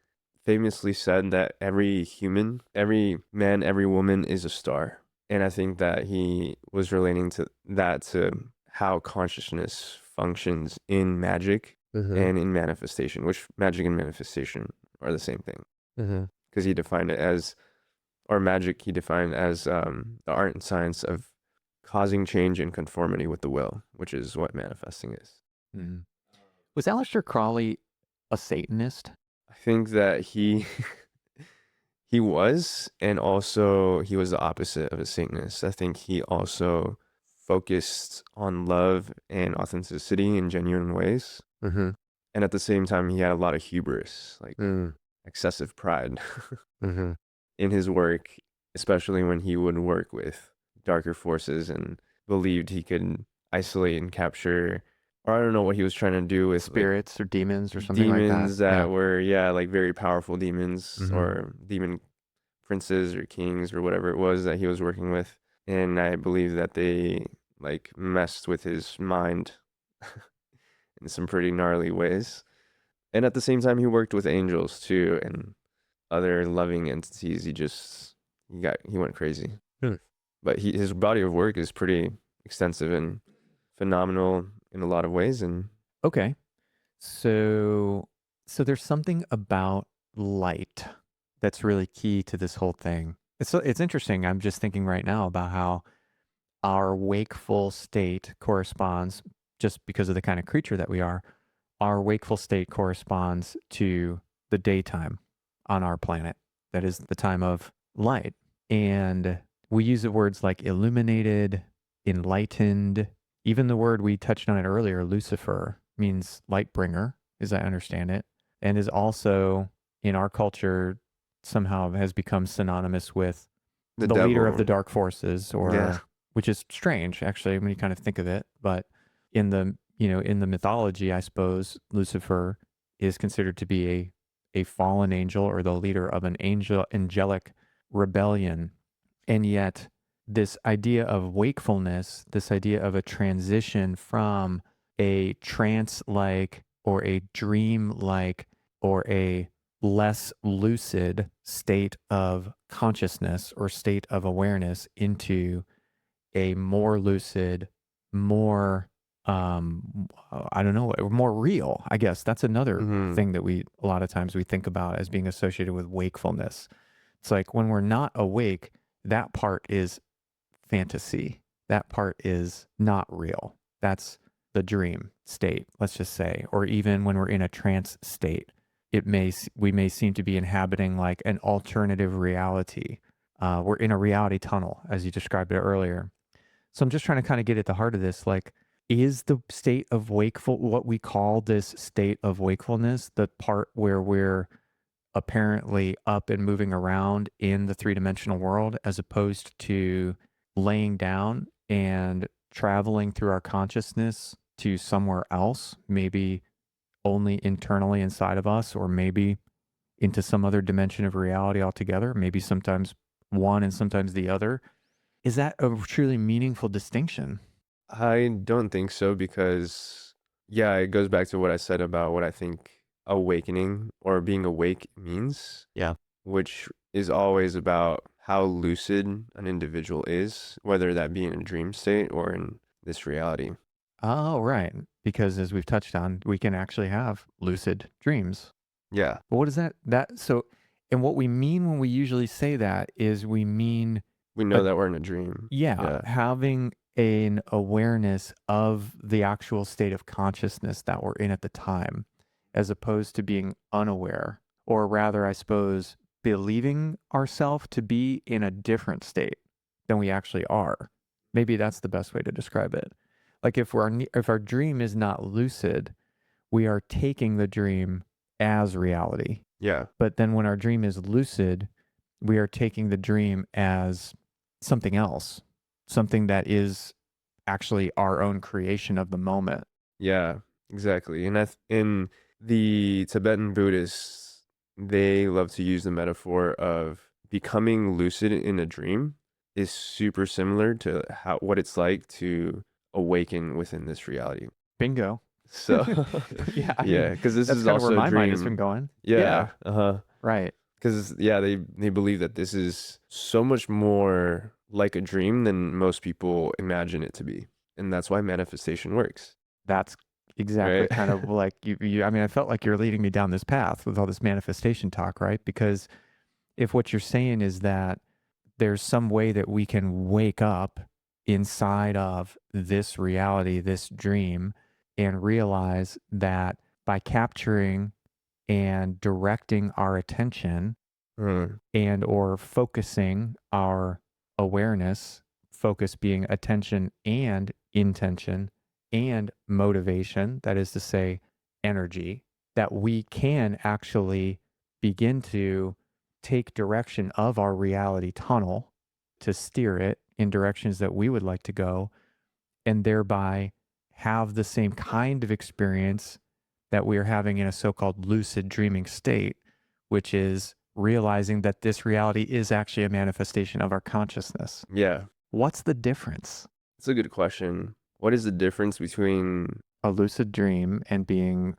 B: famously said that every human, every man, every woman is a star. And I think that he was relating to that to how consciousness functions in magic
A: Mm-hmm.
B: and in manifestation, which magic and manifestation are the same thing.
A: Mm-hmm.
B: Because he defined it as, or magic, he defined as the art and science of causing change in conformity with the will, which is what manifesting is.
A: Mm-hmm. Was Aleister Crowley a Satanist?
B: I think that he he was, and also he was the opposite of a Satanist. I think he also focused on love and authenticity in genuine ways.
A: Mm-hmm.
B: And at the same time, he had a lot of hubris, like excessive pride
A: Mm-hmm.
B: in his work, especially when he would work with darker forces and believed he could isolate and capture, or I don't know what he was trying to do with like
A: Spirits or demons or something like that.
B: demons that
A: Yeah.
B: were, yeah, like very powerful demons
A: Mm-hmm.
B: or demon princes or kings or whatever it was that he was working with. And I believe that they like messed with his mind in some pretty gnarly ways. And at the same time, he worked with angels too and other loving entities. He went crazy.
A: Hmm.
B: But his body of work is pretty extensive and phenomenal in a lot of ways. And
A: Okay. So So there's something about light that's really key to this whole thing. It's interesting. I'm just thinking right now about how our wakeful state corresponds, just because of the kind of creature that we are, our wakeful state corresponds to the daytime on our planet. That is the time of light. And we use the words like illuminated, enlightened. Even the word we touched on it earlier, Lucifer, means light bringer, as I understand it, and is also in our culture somehow has become synonymous with
B: The
A: the leader of the
B: devil.
A: dark forces,
B: Yeah.
A: or which is strange actually when you kind of think of it. But in the in the mythology, I suppose Lucifer is considered to be a fallen angel or the leader of an angelic rebellion. And yet this idea of wakefulness, this idea of a transition from a trance like or a dream like or a less lucid state of consciousness or state of awareness into a more lucid, more I don't know, more real. I guess that's another
B: Hmm.
A: thing that we a lot of times we think about as being associated with wakefulness. It's like when we're not awake, that part is fantasy. That part is not real. That's the dream state, let's just say. Or even when we're in a trance state, we may seem to be inhabiting like an alternative reality. We're in a reality tunnel, as you described it earlier. So I'm just trying to kind of get at the heart of this. Like, is the state of what we call this state of wakefulness, the part where we're apparently up and moving around in the three-dimensional world, as opposed to laying down and traveling through our consciousness to somewhere else, maybe only internally inside of us, or maybe into some other dimension of reality altogether, maybe sometimes one and sometimes the other. Is that a truly meaningful distinction?
B: I don't think so because, yeah, it goes back to what I said about what I think awakening or being awake means,
C: Yeah.
B: which is always about how lucid an individual is, whether that be in a dream state or in this reality.
A: Oh, right. Because as we've touched on, we can actually have lucid dreams.
B: Yeah.
A: But what is that so and what we mean when we usually say that is we mean
B: We
A: a
B: know that we're in a dream.
A: yeah,
B: Yeah.
A: having an awareness of the actual state of consciousness that we're in at the time, as opposed to being unaware, or rather, I suppose, believing ourselves to be in a different state than we actually are. Maybe that's the best way to describe it. Like if our dream is not lucid, we are taking the dream as reality.
B: Yeah.
A: But then when our dream is lucid, we are taking the dream as something else, something that is actually our own creation of the moment.
B: Yeah, exactly. And in the Tibetan Buddhists, they love to use the metaphor of becoming lucid in a dream is super similar to what it's like to awaken within this reality.
A: Bingo.
B: So,
A: Yeah, I
B: yeah,
A: mean,
B: because this
A: that's
B: is
A: kind of where
B: also a
A: my mind has been
B: dream.
A: going.
B: Yeah,
A: Yeah,
B: uh-huh.
A: right.
B: Because yeah, they believe that this is so much more like a dream than most people imagine it to be, and that's why manifestation works,
A: That's exactly
B: right?
A: kind of like I mean, I felt like you're leading me down this path with all this manifestation talk, right? Because if what you're saying is that there's some way that we can wake up inside of this reality, this dream, and realize that by capturing and directing our attention
B: Mm,
A: and or focusing our awareness, focus being attention and intention and motivation, that is to say energy, that we can actually begin to take direction of our reality tunnel to steer it in directions that we would like to go, and thereby have the same kind of experience that we are having in a so-called lucid dreaming state, which is realizing that this reality is actually a manifestation of our consciousness.
B: yeah.
A: What's the difference?
B: It's a good question. What is the difference between,
A: A lucid dream and being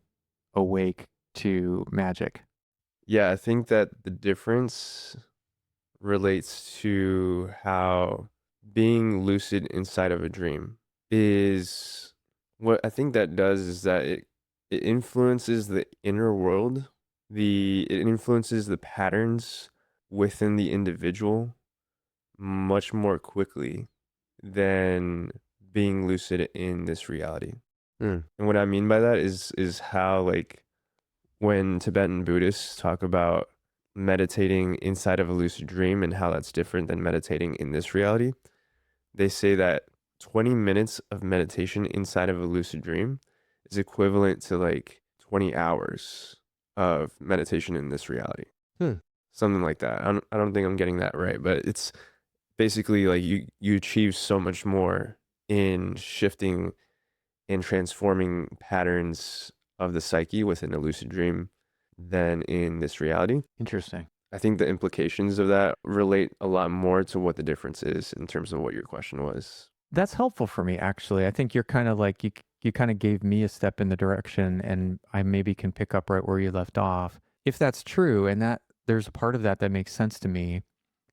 A: awake to magic.
B: yeah, I think that the difference relates to how being lucid inside of a dream is what I think that does is that it influences the inner world. It influences the patterns within the individual much more quickly than being lucid in this reality. And what I mean by that is how, like, when Tibetan Buddhists talk about meditating inside of a lucid dream and how that's different than meditating in this reality, they say that 20 minutes of meditation inside of a lucid dream is equivalent to like 20 hours of meditation in this reality. Something like that. I don't think I'm getting that right, but it's basically like you achieve so much more in shifting and transforming patterns of the psyche within a lucid dream than in this reality.
A: Interesting.
B: I think the implications of that relate a lot more to what the difference is in terms of what your question was.
A: That's helpful for me, actually. I think you're kind of like you kind of gave me a step in the direction, and I maybe can pick up right where you left off. If that's true, and that there's a part of that that makes sense to me,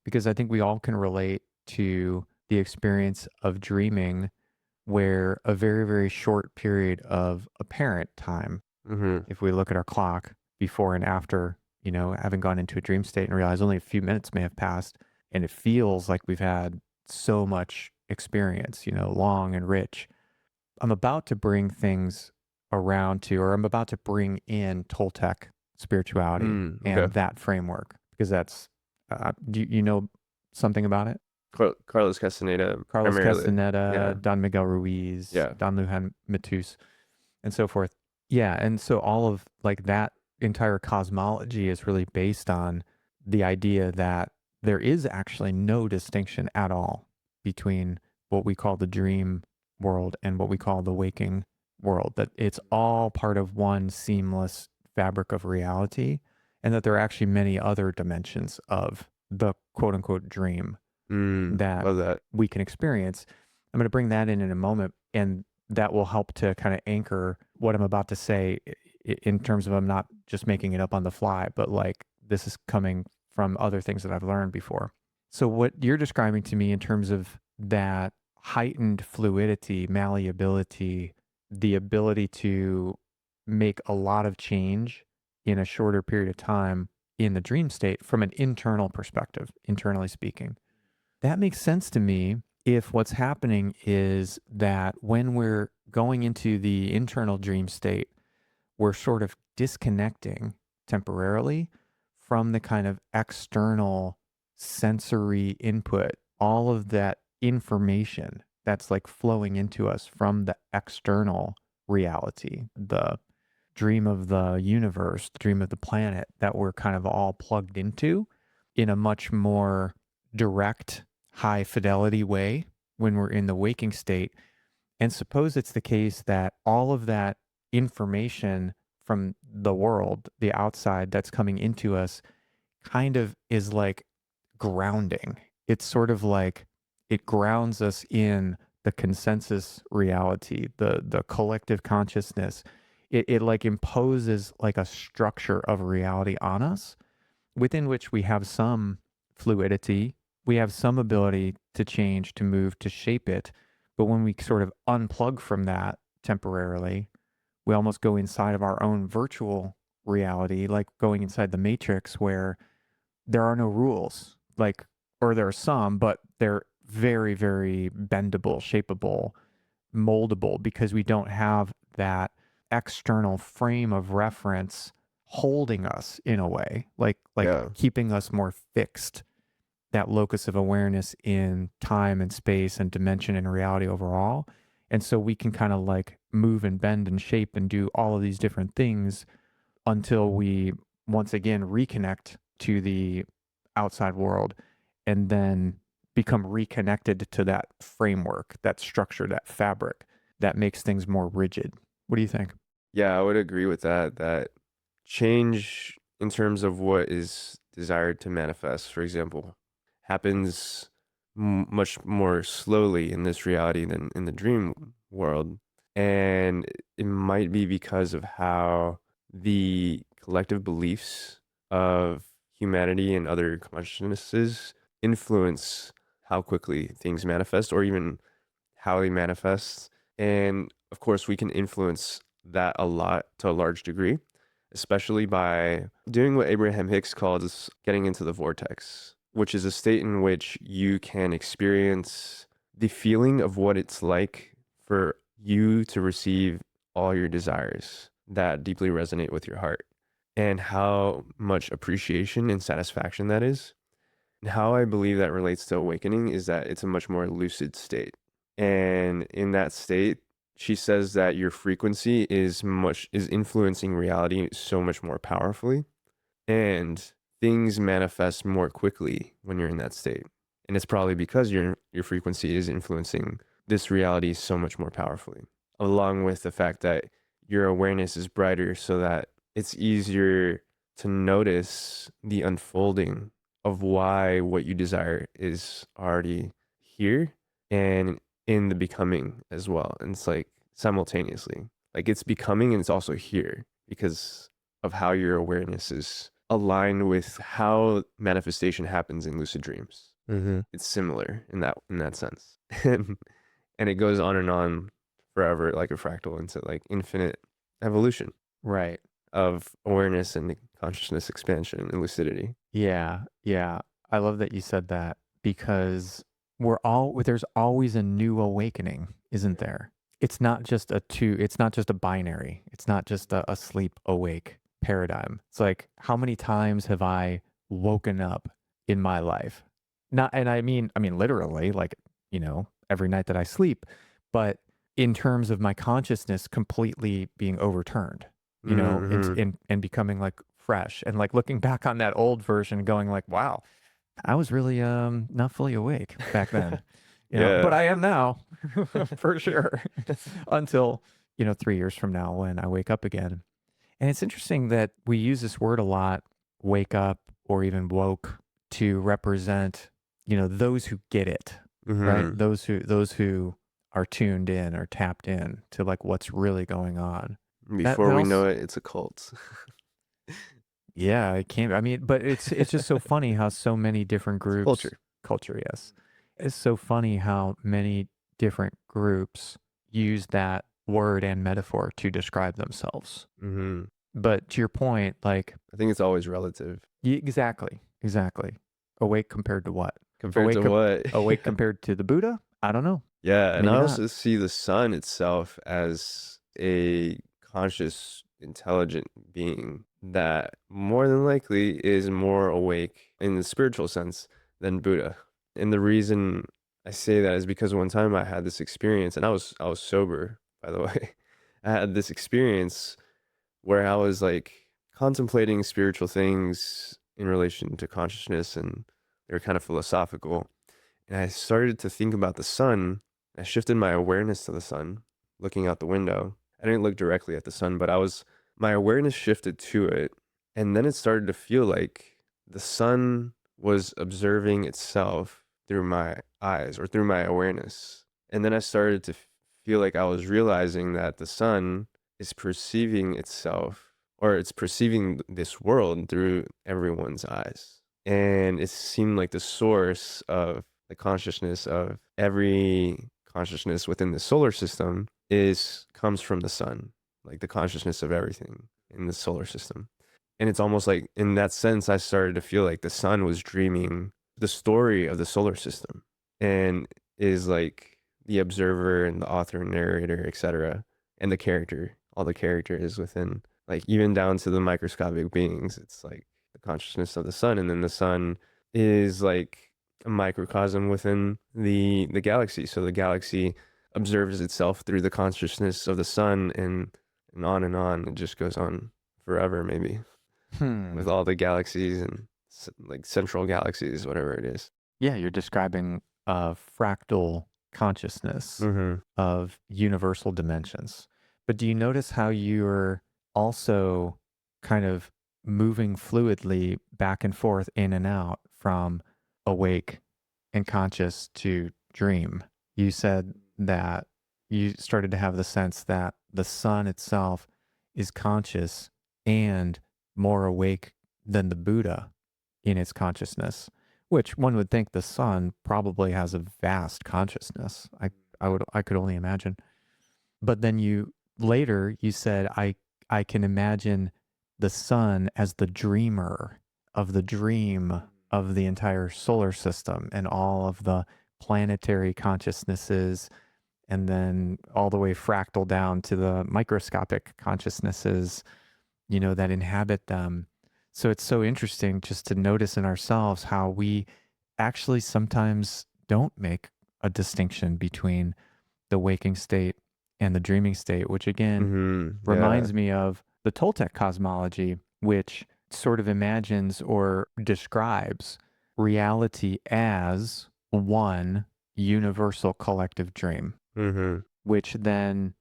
A: because I think we all can relate to the experience of dreaming where a very, very short period of apparent time,
B: Mm-hmm.
A: if we look at our clock before and after, having gone into a dream state and realize only a few minutes may have passed, and it feels like we've had so much experience, long and rich. I'm about to bring things around to, or I'm about to bring in Toltec spirituality
B: Okay.
A: and that framework, because that's, do you know something about it?
B: Carlos Castaneda
A: Carlos
B: primarily. Yeah.
A: Castaneda, Don Miguel Ruiz,
B: Yeah.
A: Don Lujan Matus, and so forth. Yeah, and so all of like that entire cosmology is really based on the idea that there is actually no distinction at all between what we call the dream world and what we call the waking world, that it's all part of one seamless fabric of reality, and that there are actually many other dimensions of the quote unquote dream that
B: Love that.
A: we can experience. I'm going to bring that in a moment, and that will help to kind of anchor what I'm about to say in terms of I'm not just making it up on the fly, but like this is coming from other things that I've learned before. So, what you're describing to me in terms of that heightened fluidity, malleability, the ability to make a lot of change in a shorter period of time in the dream state from an internal perspective, internally speaking, that makes sense to me if what's happening is that when we're going into the internal dream state, we're sort of disconnecting temporarily from the kind of external sensory input, all of that information that's like flowing into us from the external reality, the dream of the universe, the dream of the planet that we're kind of all plugged into in a much more direct, high fidelity way when we're in the waking state. And suppose it's the case that all of that information from the world, the outside that's coming into us, kind of is like grounding. It's sort of like it grounds us in the consensus reality, the collective consciousness. It like imposes like a structure of reality on us within which we have some fluidity, we have some ability to change, to move, to shape it. But when we sort of unplug from that temporarily, we almost go inside of our own virtual reality, like going inside the matrix where there are no rules, like, or there are some, but they're very, very bendable, shapeable, moldable because we don't have that external frame of reference holding us in a way, like
B: Yeah.
A: keeping us more fixed, that locus of awareness in time and space and dimension and reality overall. And so we can kind of like move and bend and shape and do all of these different things until we once again reconnect to the outside world and then become reconnected to that framework, that structure, that fabric that makes things more rigid. What do you think?
B: Yeah, I would agree with that. That change in terms of what is desired to manifest, for example, happens much more slowly in this reality than in the dream world. And it might be because of how the collective beliefs of humanity and other consciousnesses influence how quickly things manifest or even how they manifest. And of course, we can influence that a lot to a large degree, especially by doing what Abraham Hicks calls getting into the vortex, which is a state in which you can experience the feeling of what it's like for you to receive all your desires that deeply resonate with your heart, and how much appreciation and satisfaction that is. And how I believe that relates to awakening is that it's a much more lucid state. And in that state, she says that your frequency is influencing reality so much more powerfully, and things manifest more quickly when you're in that state. And it's probably because your frequency is influencing this reality so much more powerfully, along with the fact that your awareness is brighter, so that it's easier to notice the unfolding of why what you desire is already here and in the becoming as well. And it's like simultaneously, like it's becoming and it's also here because of how your awareness is aligned with how manifestation happens in lucid dreams. It's similar in that sense. And it goes on forever, like a fractal into like infinite evolution
A: Right.
B: of awareness and consciousness expansion and lucidity.
A: Yeah. Yeah. I love that you said that because there's always a new awakening, isn't there? It's not just it's not just a binary. It's not just a sleep awake paradigm. It's like, how many times have I woken up in my life? Not, and I mean literally, like, every night that I sleep, but in terms of my consciousness completely being overturned,
B: Mm-hmm.
A: and becoming like fresh, and like looking back on that old version going like, wow, I was really not fully awake back then. But
B: Yeah.
A: I am now for sure. Until, 3 years from now when I wake up again. And it's interesting that we use this word a lot, wake up or even woke, to represent, those who get it, right?
B: Mm-hmm.
A: Those who are tuned in or tapped in to like what's really going on. That
B: Before
A: that
B: we
A: also,
B: know it, it's a cult.
A: yeah, it can't. I mean, but it's just so funny how so many different
B: It's
A: groups,
B: culture.
A: culture, yes, it's so funny how many different groups use that word and metaphor to describe themselves.
B: Mm-hmm.
A: But to your point, like,
B: I think it's always relative.
A: exactly, exactly. Awake compared to what?
B: Compared to
A: Awake,
B: what?
A: awake compared to the Buddha? I don't know.
B: Yeah, and I
A: Maybe not.
B: also see the sun itself as a conscious, intelligent being that more than likely is more awake in the spiritual sense than Buddha. And the reason I say that is because one time I had this experience, and I was sober, by the way. I had this experience where I was like contemplating spiritual things in relation to consciousness, and they were kind of philosophical. And I started to think about the sun. I shifted my awareness to the sun, looking out the window. I didn't look directly at the sun, but my awareness shifted to it. And then it started to feel like the sun was observing itself through my eyes or through my awareness. And then I started to feel like I was realizing that the sun is perceiving itself, or it's perceiving this world through everyone's eyes. And it seemed like the source of the consciousness of every consciousness within the solar system comes from the sun, like the consciousness of everything in the solar system. And it's almost like in that sense, I started to feel like the sun was dreaming the story of the solar system, and is like the observer and the author and narrator, etc. And the character, all the characters within, like even down to the microscopic beings. It's like the consciousness of the sun, and then the sun is like a microcosm within the galaxy. So the galaxy observes itself through the consciousness of the sun, and on and on. It just goes on forever, maybe, with
A: Hmm.
B: all the galaxies and like central galaxies, whatever it is.
A: Yeah, you're describing a fractal consciousness
B: Mm-hmm.
A: of universal dimensions. But do you notice how you're also kind of moving fluidly back and forth in and out from awake and conscious to dream? You said that you started to have the sense that the sun itself is conscious and more awake than the Buddha in its consciousness, which one would think the sun probably has a vast consciousness. I could only imagine. But then you later you said, I can imagine the sun as the dreamer of the dream of the entire solar system and all of the planetary consciousnesses, and then all the way fractal down to the microscopic consciousnesses, that inhabit them. So it's so interesting just to notice in ourselves how we actually sometimes don't make a distinction between the waking state and the dreaming state, which again
B: Yeah.
A: reminds me of the Toltec cosmology, which sort of imagines or describes reality as one universal collective dream, which then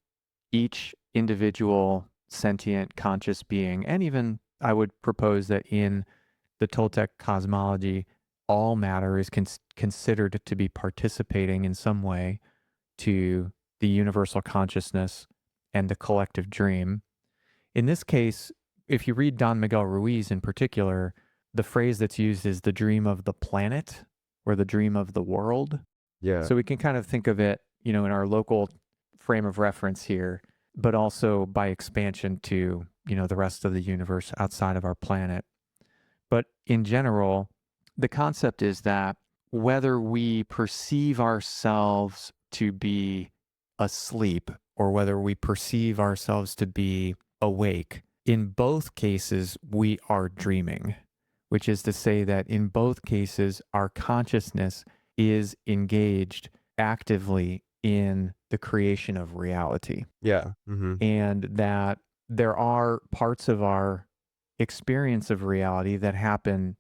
A: each individual sentient conscious being, and even I would propose that in the Toltec cosmology, all matter is considered to be participating in some way to the universal consciousness and the collective dream. In this case, if you read Don Miguel Ruiz in particular, the phrase that's used is the dream of the planet or the dream of the world.
B: Yeah.
A: So we can kind of think of it, in our local frame of reference here, but also by expansion to, the rest of the universe outside of our planet. But in general, the concept is that whether we perceive ourselves to be asleep or whether we perceive ourselves to be awake, in both cases, we are dreaming, which is to say that in both cases, our consciousness is engaged actively in the creation of reality.
B: Yeah.
A: And that there are parts of our experience of reality that happen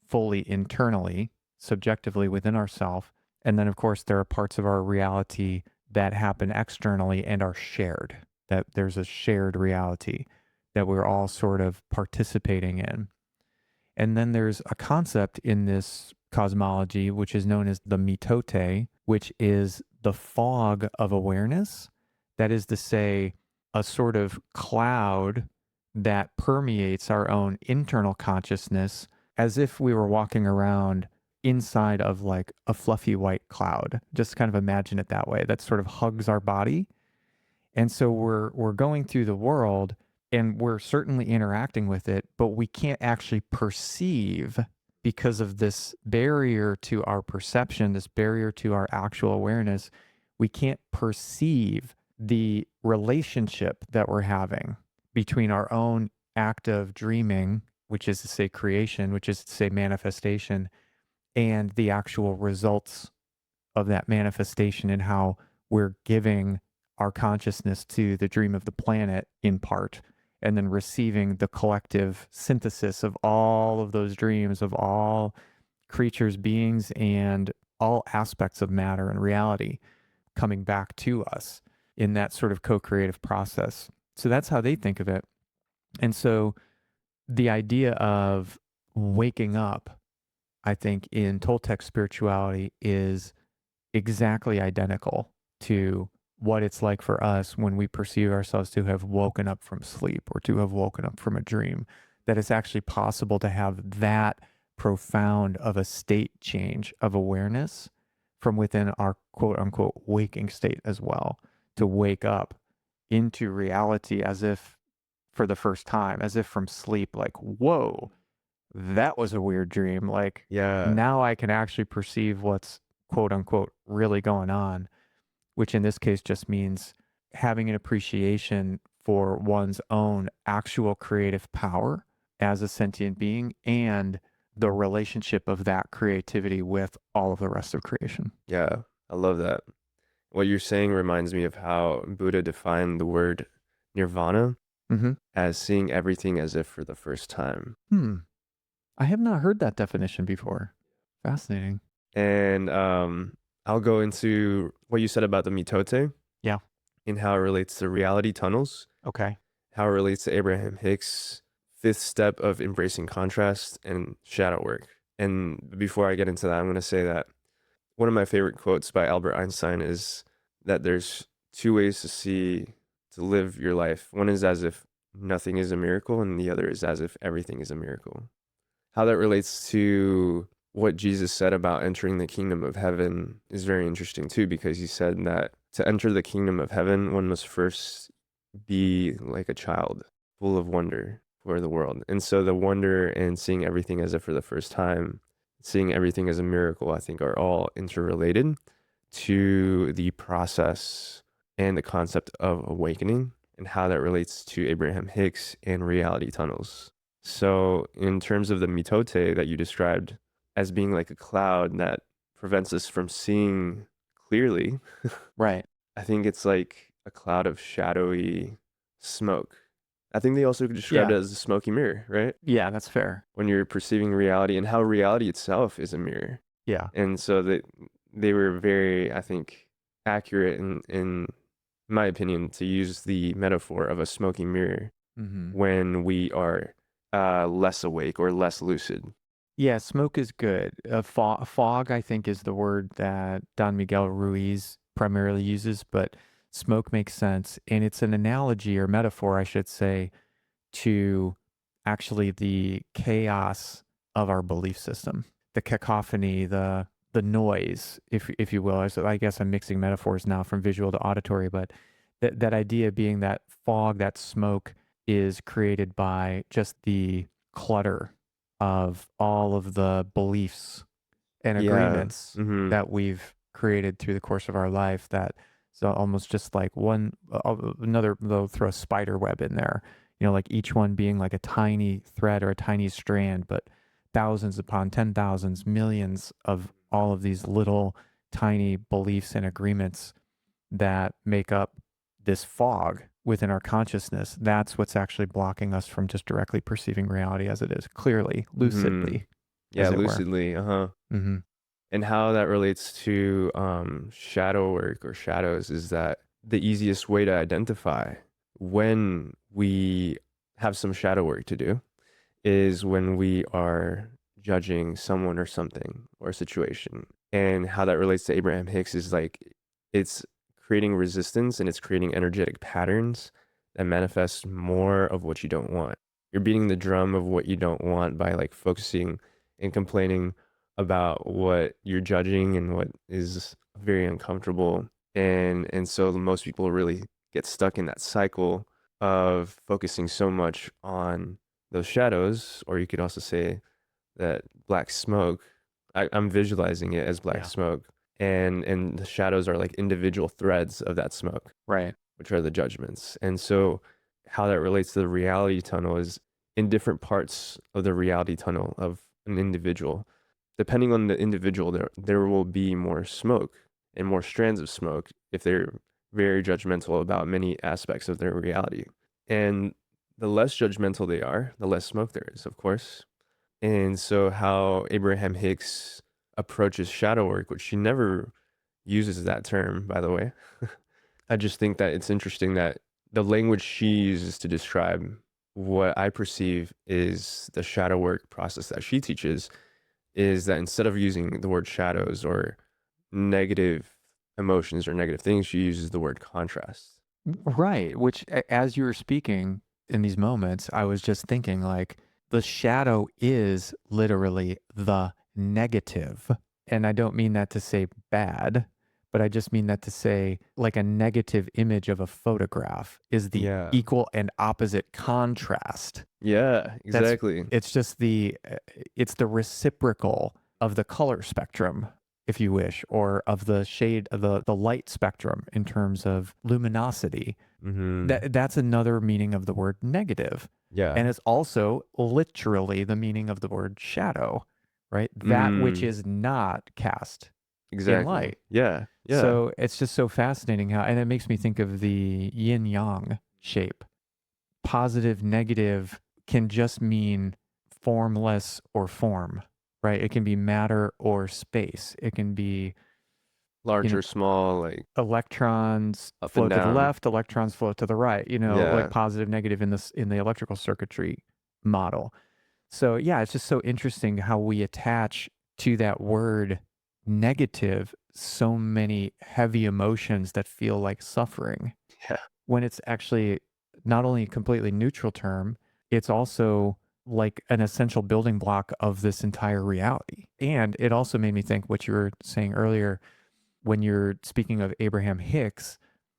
A: fully internally, subjectively within ourselves. And then, of course, there are parts of our reality that happen externally and are shared, that there's a shared reality that we're all sort of participating in. And then there's a concept in this cosmology, which is known as the Mitote, which is the fog of awareness. That is to say, a sort of cloud that permeates our own internal consciousness as if we were walking around inside of like a fluffy white cloud. Just kind of imagine it that way. That sort of hugs our body. And so we're going through the world and we're certainly interacting with it, but we can't actually perceive because of this barrier to our perception, this barrier to our actual awareness. We can't perceive the relationship that we're having between our own act of dreaming, which is to say creation, which is to say manifestation, and the actual results of that manifestation and how we're giving our consciousness to the dream of the planet in part, and then receiving the collective synthesis of all of those dreams of all creatures, beings, and all aspects of matter and reality coming back to us in that sort of co-creative process. So that's how they think of it. And so the idea of waking up, I think, in Toltec spirituality is exactly identical to what it's like for us when we perceive ourselves to have woken up from sleep or to have woken up from a dream, that it's actually possible to have that profound of a state change of awareness from within our quote unquote waking state as well, to wake up into reality as if for the first time, as if from sleep, like, whoa, that was a weird dream. Like,
B: Yeah.
A: now I can actually perceive what's quote unquote really going on, which in this case just means having an appreciation for one's own actual creative power as a sentient being and the relationship of that creativity with all of the rest of creation.
B: Yeah. I love that. What you're saying reminds me of how Buddha defined the word nirvana
A: Mm-hmm.
B: as seeing everything as if for the first time.
A: I have not heard that definition before. Fascinating.
B: And I'll go into what you said about the mitote.
A: Yeah.
B: And how it relates to reality tunnels,
A: Okay.
B: how it relates to Abraham Hicks' fifth step of embracing contrast and shadow work. And before I get into that, I'm going to say that one of my favorite quotes by Albert Einstein is that there's two ways to live your life. One is as if nothing is a miracle, and the other is as if everything is a miracle. How that relates to what Jesus said about entering the kingdom of heaven is very interesting too, because he said that to enter the kingdom of heaven, one must first be like a child, full of wonder for the world. And so the wonder and seeing everything as if for the first time, seeing everything as a miracle, I think are all interrelated to the process and the concept of awakening and how that relates to Abraham Hicks and reality tunnels. So, in terms of the mitote that you described as being like a cloud that prevents us from seeing clearly,
A: Right.
B: I think it's like a cloud of shadowy smoke. I think they also described it
A: Yeah.
B: as a smoky mirror, right?
A: Yeah, that's fair.
B: When you're perceiving reality and how reality itself is a mirror.
A: Yeah.
B: And so they were very, I think, accurate in my opinion, to use the metaphor of a smoky mirror
A: Hmm.
B: when we are less awake or less lucid.
A: Yeah, smoke is good. Fog, I think, is the word that Don Miguel Ruiz primarily uses, but smoke makes sense. And it's an analogy or metaphor, I should say, to actually the chaos of our belief system, the cacophony, the noise, if you will. So I guess I'm mixing metaphors now from visual to auditory, but that idea being that fog, that smoke is created by just the clutter of all of the beliefs and
B: Yeah.
A: agreements
B: Mm-hmm.
A: that we've created through the course of our life that so almost just like one another they'll throw a spider web in there, like each one being like a tiny thread or a tiny strand, but thousands upon 10,000s, millions of all of these little tiny beliefs and agreements that make up this fog within our consciousness. That's what's actually blocking us from just directly perceiving reality as it is, clearly,
B: Mm-hmm.
A: lucidly,
B: Yeah,
A: as it were.
B: lucidly. Uh-huh.
A: Hmm.
B: And how that relates to shadow work or shadows is that the easiest way to identify when we have some shadow work to do is when we are judging someone or something or a situation. And how that relates to Abraham Hicks is like it's creating resistance and it's creating energetic patterns that manifest more of what you don't want. You're beating the drum of what you don't want by like focusing and complaining about what you're judging and what is very uncomfortable. And so most people really get stuck in that cycle of focusing so much on those shadows, or you could also say that black smoke. I'm visualizing it as black
A: Yeah.
B: smoke, and the shadows are like individual threads of that smoke,
A: Right.
B: which are the judgments. And so, how that relates to the reality tunnel is in different parts of the reality tunnel of an individual. Depending on the individual, there will be more smoke and more strands of smoke if they're very judgmental about many aspects of their reality. And the less judgmental they are, the less smoke there is, of course. And so, how Abraham Hicks approaches shadow work, which she never uses that term, by the way. I just think that it's interesting that the language she uses to describe what I perceive is the shadow work process that she teaches is that instead of using the word shadows or negative emotions or negative things, she uses the word contrast.
A: Right. Which, as you were speaking in these moments, I was just thinking like the shadow is literally the negative. And I don't mean that to say bad, but I just mean that to say like a negative image of a photograph is the
B: Yeah.
A: equal and opposite contrast.
B: Yeah,
A: That's
B: exactly.
A: it's just it's the reciprocal of the color spectrum, if you wish, or of the shade of the light spectrum in terms of luminosity.
B: Mm-hmm.
A: That's another meaning of the word negative.
B: Yeah.
A: And it's also literally the meaning of the word shadow, right? That which
B: Mm,
A: is not cast in
B: exactly.
A: light.
B: Yeah. Yeah.
A: So it's just so fascinating how, and it makes me think of the yin yang shape. Positive, negative can just mean formless or form, right? It can be matter or space. It can be, you
B: Large
A: know,
B: or small, like
A: electrons
B: up and
A: flow to the
B: down.
A: left, electrons flow to the right, like
B: Yeah.
A: positive, negative in the electrical circuitry model. So yeah, it's just so interesting how we attach to that word negative so many heavy emotions that feel like suffering
B: Yeah.
A: when it's actually not only a completely neutral term, it's also like an essential building block of this entire reality. And it also made me think what you were saying earlier when you're speaking of Abraham Hicks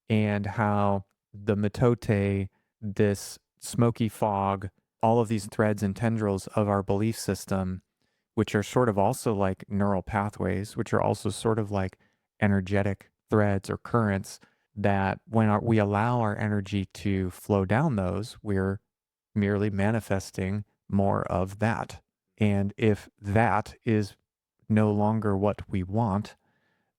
A: and how the Mitote, this smoky fog, all of these threads and tendrils of our belief system, which are sort of also like neural pathways, which are also sort of like energetic threads or currents, that when we allow our energy to flow down those, we're merely manifesting more of that. And if that is no longer what we want,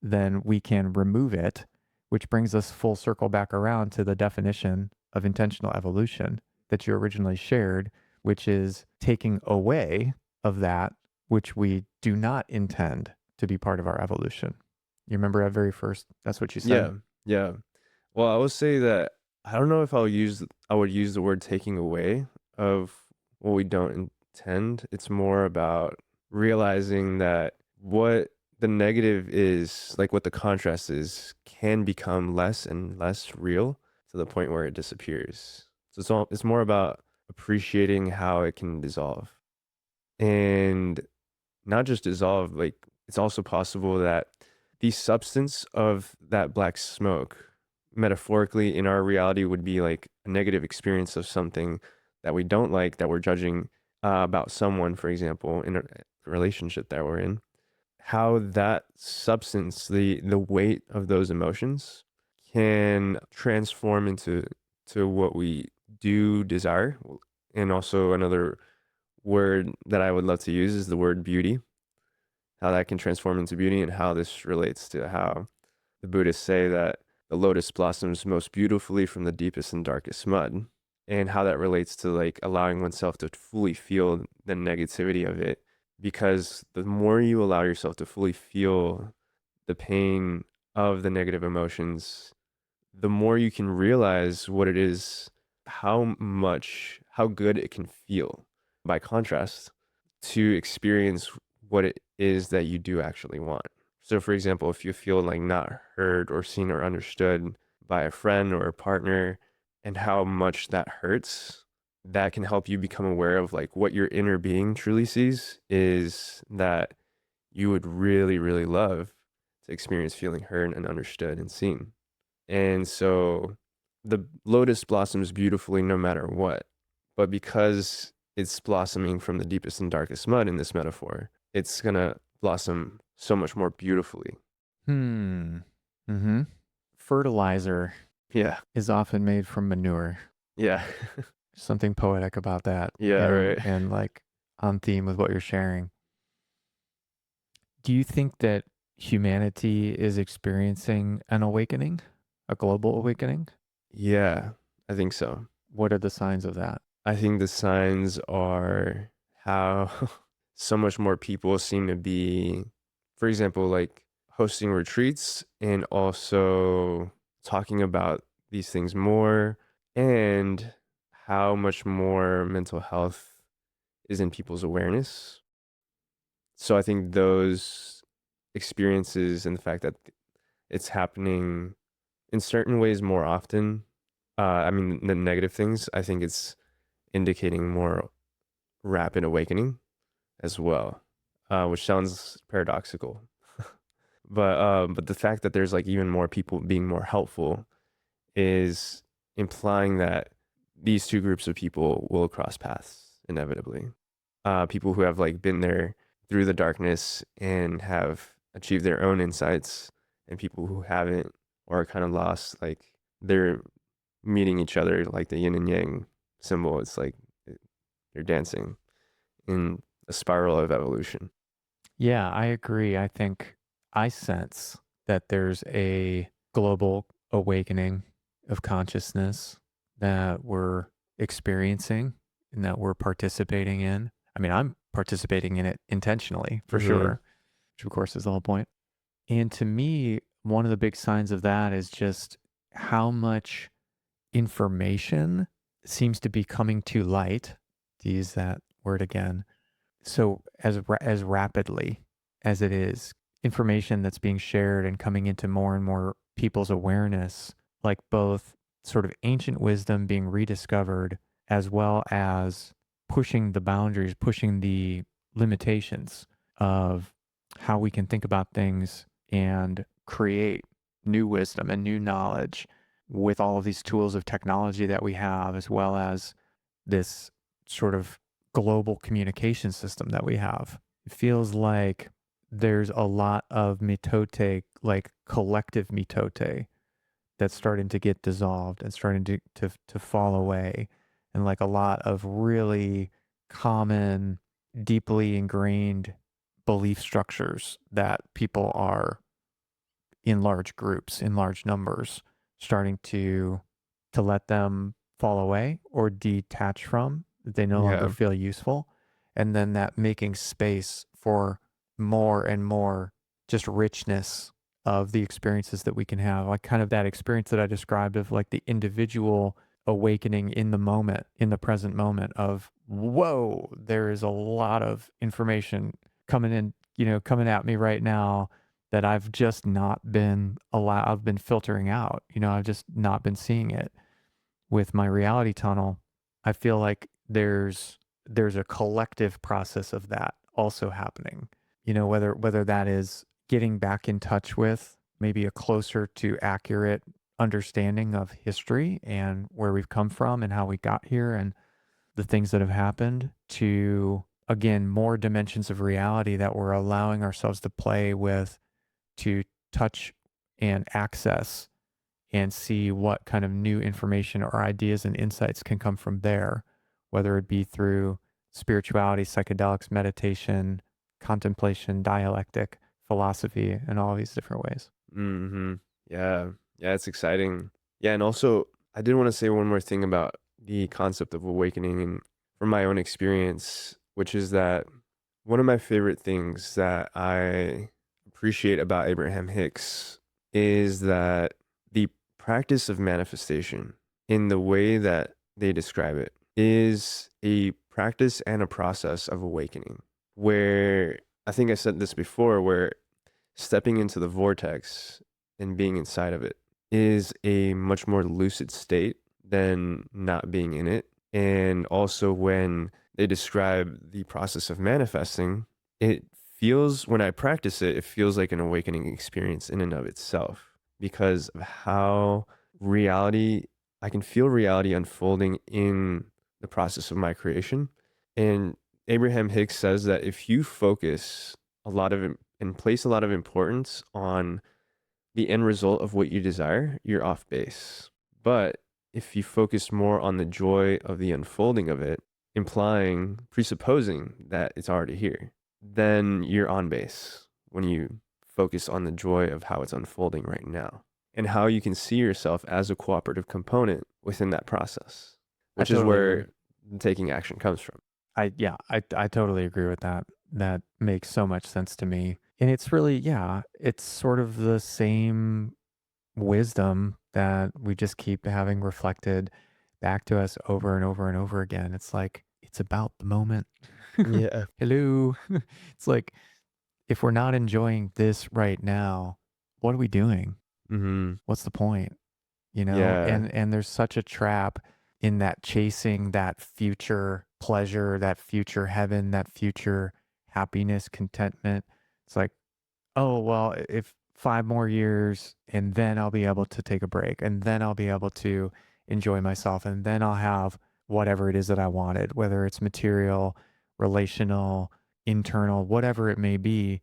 A: then we can remove it, which brings us full circle back around to the definition of intentional evolution that you originally shared, which is taking away of that which we do not intend to be part of our evolution. You remember at very first, that's what you said?
B: Yeah, yeah. Well, I would say that I don't know if I would use the word taking away of what we don't intend. It's more about realizing that what the negative is, like what the contrast is, can become less and less real to the point where it disappears. So it's more about appreciating how it can dissolve. And not just dissolve, like it's also possible that the substance of that black smoke, metaphorically in our reality, would be like a negative experience of something that we don't like, that we're judging about someone, for example, in a relationship that we're in. How that substance, the weight of those emotions, can transform into what we do desire. And also another word that I would love to use is the word beauty, how that can transform into beauty, and how this relates to how the Buddhists say that the lotus blossoms most beautifully from the deepest and darkest mud, and how that relates to like allowing oneself to fully feel the negativity of it. Because the more you allow yourself to fully feel the pain of the negative emotions, the more you can realize what it is, how good it can feel. By contrast, to experience what it is that you do actually want. So, for example, if you feel like not heard or seen or understood by a friend or a partner, and how much that hurts, that can help you become aware of like what your inner being truly sees is that you would really, really love to experience feeling heard and understood and seen. And so the lotus blossoms beautifully no matter what. But because it's blossoming from the deepest and darkest mud in this metaphor, it's going to blossom so much more beautifully.
A: Hmm. Mm-hmm. Fertilizer
B: Yeah.
A: is often made from manure.
B: Yeah.
A: Something poetic about that,
B: Yeah, right.
A: and like on theme with what you're sharing. Do you think that humanity is experiencing an awakening, a global awakening?
B: Yeah, I think so.
A: What are the signs of that?
B: I think the signs are how so much more people seem to be, for example, like hosting retreats and also talking about these things more, and how much more mental health is in people's awareness. So I think those experiences and the fact that it's happening in certain ways more often, I mean, the negative things, I think it's indicating more rapid awakening as well, which sounds paradoxical. But the fact that there's like even more people being more helpful is implying that these two groups of people will cross paths inevitably. People who have like been there through the darkness and have achieved their own insights, and people who haven't or are kind of lost, like they're meeting each other like the yin and yang symbol. It's like they're dancing in a spiral of evolution.
A: Yeah, I agree. I think I sense that there's a global awakening of consciousness that we're experiencing and that we're participating in. I mean, I'm participating in it intentionally for
B: Mm-hmm.
A: sure, which of course is the whole point. And to me, one of the big signs of that is just how much information seems to be coming to light, to use that word again. So as rapidly as it is, information that's being shared and coming into more and more people's awareness, like both sort of ancient wisdom being rediscovered, as well as pushing the boundaries, pushing the limitations of how we can think about things and create new wisdom and new knowledge. with all of these tools of technology that we have, as well as this sort of global communication system that we have. It feels like there's a lot of mitote, like collective mitote, that's starting to get dissolved and starting to fall away. And like a lot of really common, deeply ingrained belief structures that people are in large groups, in large numbers, starting to let them fall away or detach from, that they no longer
B: Yeah.
A: feel useful. And then that making space for more and more just richness of the experiences that we can have, like kind of that experience that I described of like the individual awakening in the moment, in the present moment of, whoa, there is a lot of information coming in, coming at me right now that I've just not been I've been filtering out, I've just not been seeing it with my reality tunnel. I feel like there's a collective process of that also happening. Whether that is getting back in touch with maybe a closer to accurate understanding of history and where we've come from and how we got here and the things that have happened, to again more dimensions of reality that we're allowing ourselves to play with, to touch and access and see what kind of new information or ideas and insights can come from there, whether it be through spirituality, psychedelics, meditation, contemplation, dialectic, philosophy, and all these different ways.
B: Mm-hmm. Yeah. Yeah, it's exciting. Yeah, and also I did want to say one more thing about the concept of awakening and from my own experience, which is that one of my favorite things that I appreciate about Abraham Hicks is that the practice of manifestation in the way that they describe it is a practice and a process of awakening, where I think I said this before, where stepping into the vortex and being inside of it is a much more lucid state than not being in it. And also, when they describe the process of manifesting, it feels, when I practice it, it feels like an awakening experience in and of itself because of how reality, I can feel reality unfolding in the process of my creation. And Abraham Hicks says that if you focus a lot of and place a lot of importance on the end result of what you desire, you're off base. But if you focus more on the joy of the unfolding of it, implying, presupposing that it's already here, then you're on base when you focus on the joy of how it's unfolding right now and how you can see yourself as a cooperative component within that process,
A: I
B: which is
A: totally agree.
B: where taking action comes from.
A: I totally agree with that. That makes so much sense to me. And it's really, yeah, it's sort of the same wisdom that we just keep having reflected back to us over and over and over again. It's like, it's about the moment.
B: Yeah.
A: Hello. It's like, if we're not enjoying this right now, what are we doing?
B: Mm-hmm.
A: What's the point?
B: Yeah.
A: And there's such a trap in that chasing that future pleasure, that future heaven, that future happiness, contentment. It's like, oh, well, if 5 more years and then I'll be able to take a break and then I'll be able to enjoy myself and then I'll have whatever it is that I wanted, whether it's material, relational, internal, whatever it may be.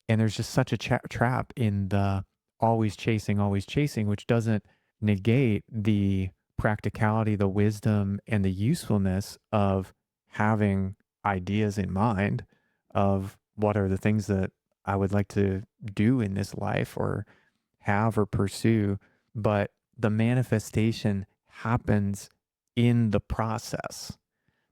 A: And there's just such a trap in the always chasing, which doesn't negate the practicality, the wisdom, and the usefulness of having ideas in mind of what are the things that I would like to do in this life or have or pursue. But the manifestation happens in the process.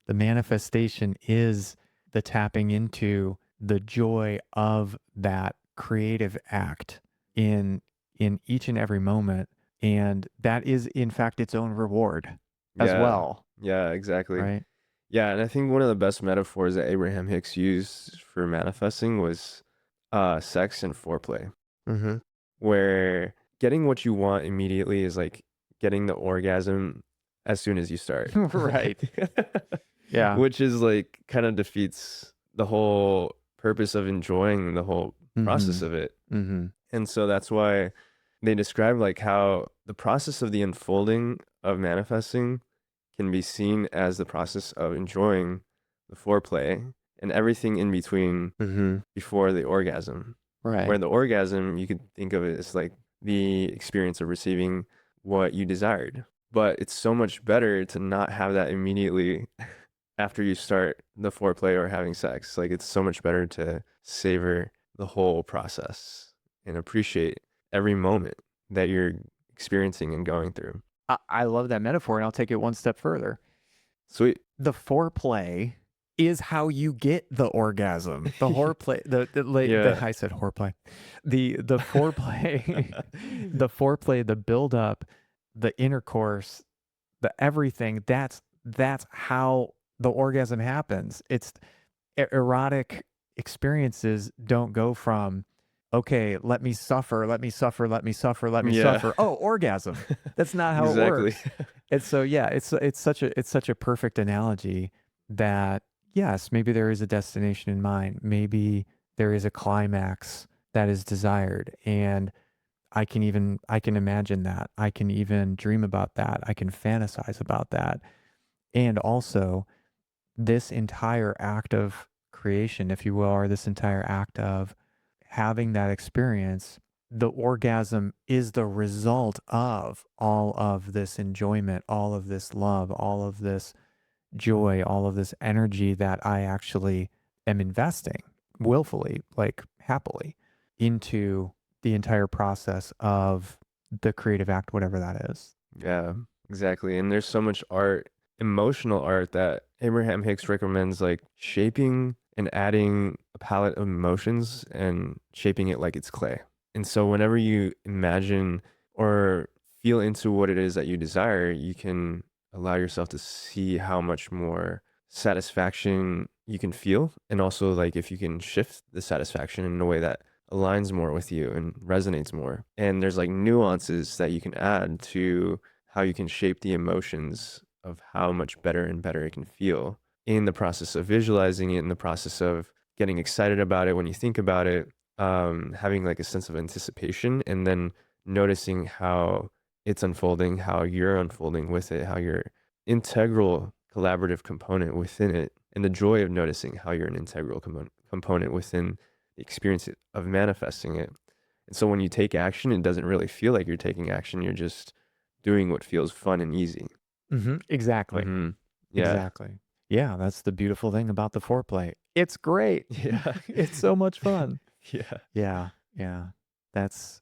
A: The manifestation is the tapping into the joy of that creative act in each and every moment, and that is in fact its own reward as
B: Yeah.
A: well,
B: Yeah, exactly.
A: right?
B: Yeah, and I think one of the best metaphors that Abraham Hicks used for manifesting was sex and foreplay,
C: Mm-hmm.
B: where getting what you want immediately is like getting the orgasm as soon as you start.
A: Right. Yeah.
B: Which is like kind of defeats the whole purpose of enjoying the whole process
A: Mm-hmm.
B: of it.
A: Mm-hmm.
B: And so that's why they describe like how the process of the unfolding of manifesting can be seen as the process of enjoying the foreplay and everything in between before the orgasm.
A: Right.
B: Where the orgasm, you could think of it as like the experience of receiving what you desired. But it's so much better to not have that immediately after you start the foreplay or having sex. Like, it's so much better to savor the whole process and appreciate every moment that you're experiencing and going through.
A: I love that metaphor, and I'll take it one step further.
B: Sweet.
A: The foreplay is how you get the orgasm. The foreplay, I said foreplay. The foreplay, the foreplay, the build up, the intercourse, the everything. That's how the orgasm happens. It's erotic experiences don't go from, okay, let me suffer, let me suffer, let me suffer, let me suffer. Oh, orgasm. That's not how it works. And so, yeah, it's such a perfect analogy that, yes, maybe there is a destination in mind. Maybe there is a climax that is desired. And I can imagine that. I can even dream about that. I can fantasize about that. And also, this entire act of creation, if you will, or this entire act of having that experience, the orgasm is the result of all of this enjoyment, all of this love, all of this joy, all of this energy that I actually am investing willfully, like happily, into the entire process of the creative act, whatever that is.
B: Yeah, exactly. And there's so much art, emotional art, that Abraham Hicks recommends, like shaping and adding a palette of emotions and shaping it like it's clay. And so whenever you imagine or feel into what it is that you desire, you can allow yourself to see how much more satisfaction you can feel. And also, like, if you can shift the satisfaction in a way that aligns more with you and resonates more. And there's like nuances that you can add to how you can shape the emotions of how much better and better it can feel in the process of visualizing it, in the process of getting excited about it when you think about it, having like a sense of anticipation, and then noticing how it's unfolding, how you're unfolding with it, how you're integral collaborative component within it, and the joy of noticing how you're an integral component within the experience of manifesting it. And so when you take action, it doesn't really feel like you're taking action. You're just doing what feels fun and easy.
A: Exactly.
B: Yeah.
A: Exactly. Yeah, that's the beautiful thing about the foreplay. It's great.
B: Yeah.
A: It's so much fun.
B: Yeah.
A: Yeah, yeah. That's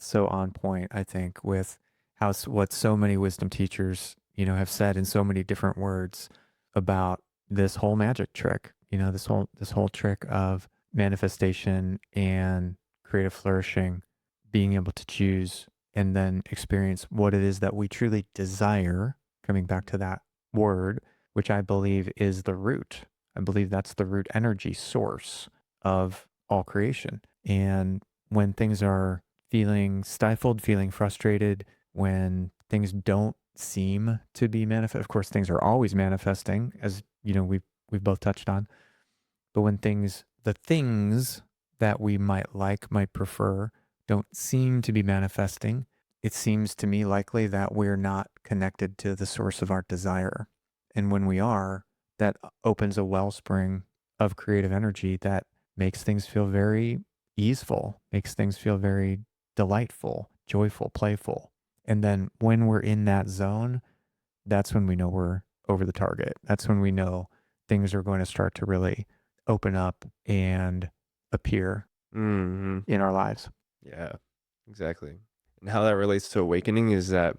A: so on point, I think, with how what so many wisdom teachers, have said in so many different words about this whole magic trick, this whole trick of manifestation and creative flourishing, being able to choose and then experience what it is that we truly desire, coming back to that word, which I believe is the root. I believe that's the root energy source of all creation. And when things are feeling stifled, feeling frustrated, when things don't seem to be manifest, of course, things are always manifesting, as we've both touched on. But when the things that we might prefer, don't seem to be manifesting, it seems to me likely that we're not connected to the source of our desire. And when we are, that opens a wellspring of creative energy that makes things feel very easeful, makes things feel very delightful, joyful, playful. And then when we're in that zone, that's when we know we're over the target. That's when we know things are going to start to really open up and appear in our lives.
B: Yeah, exactly. And how that relates to awakening is that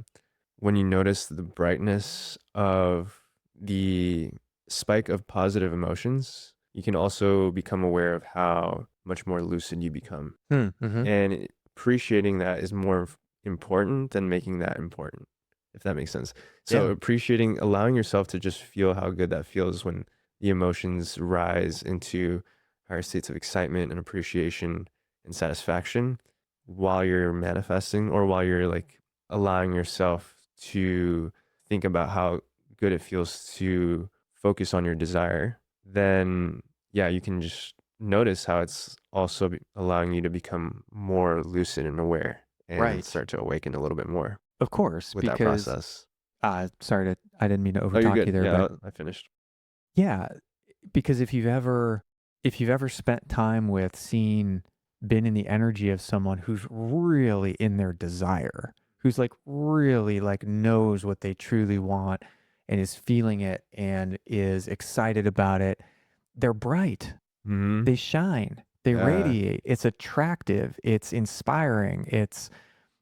B: when you notice the brightness of the spike of positive emotions, you can also become aware of how much more lucid you become. And appreciating that is more important than making that important, if that makes sense. So allowing yourself to just feel how good that feels when the emotions rise into higher states of excitement and appreciation and satisfaction while you're manifesting, or while you're like allowing yourself to think about how good it feels to focus on your desire, then you can just notice how it's also allowing you to become more lucid and aware. and
A: Right.
B: start to awaken a little bit more
A: Of course,
B: with that
A: because
B: process.
A: I didn't mean to
B: Oh, you're
A: overtalk you
B: good.
A: there,
B: Yeah,
A: but
B: I finished.
A: yeah, because if you've ever spent time with been in the energy of someone who's really in their desire, who's like really like knows what they truly want and is feeling it and is excited about it, they're bright.
B: Mm-hmm.
A: They shine. They
B: Yeah.
A: radiate. It's attractive. It's inspiring. It's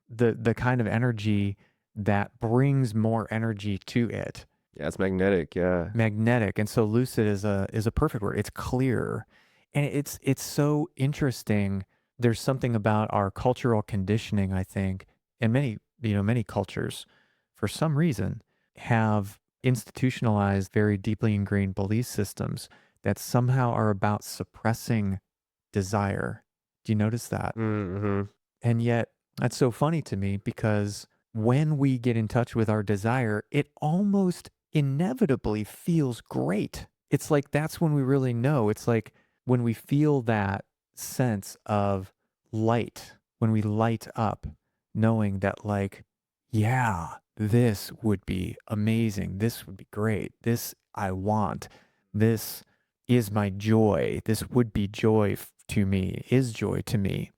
A: the kind of energy that brings more energy to it.
B: Yeah, it's magnetic. Yeah.
A: Magnetic. And so lucid is a perfect word. It's clear. And it's so interesting. There's something about our cultural conditioning, I think, and many cultures for some reason have institutionalized very deeply ingrained belief systems that somehow are about suppressing desire. Do you notice that?
B: Mm-hmm.
A: And yet, that's so funny to me because when we get in touch with our desire, it almost inevitably feels great. It's like that's when we really know. It's like when we feel that sense of light, when we light up, knowing that, like, yeah, this would be amazing. This would be great. This I want. This is my joy. This would be joy to me, is joy to me.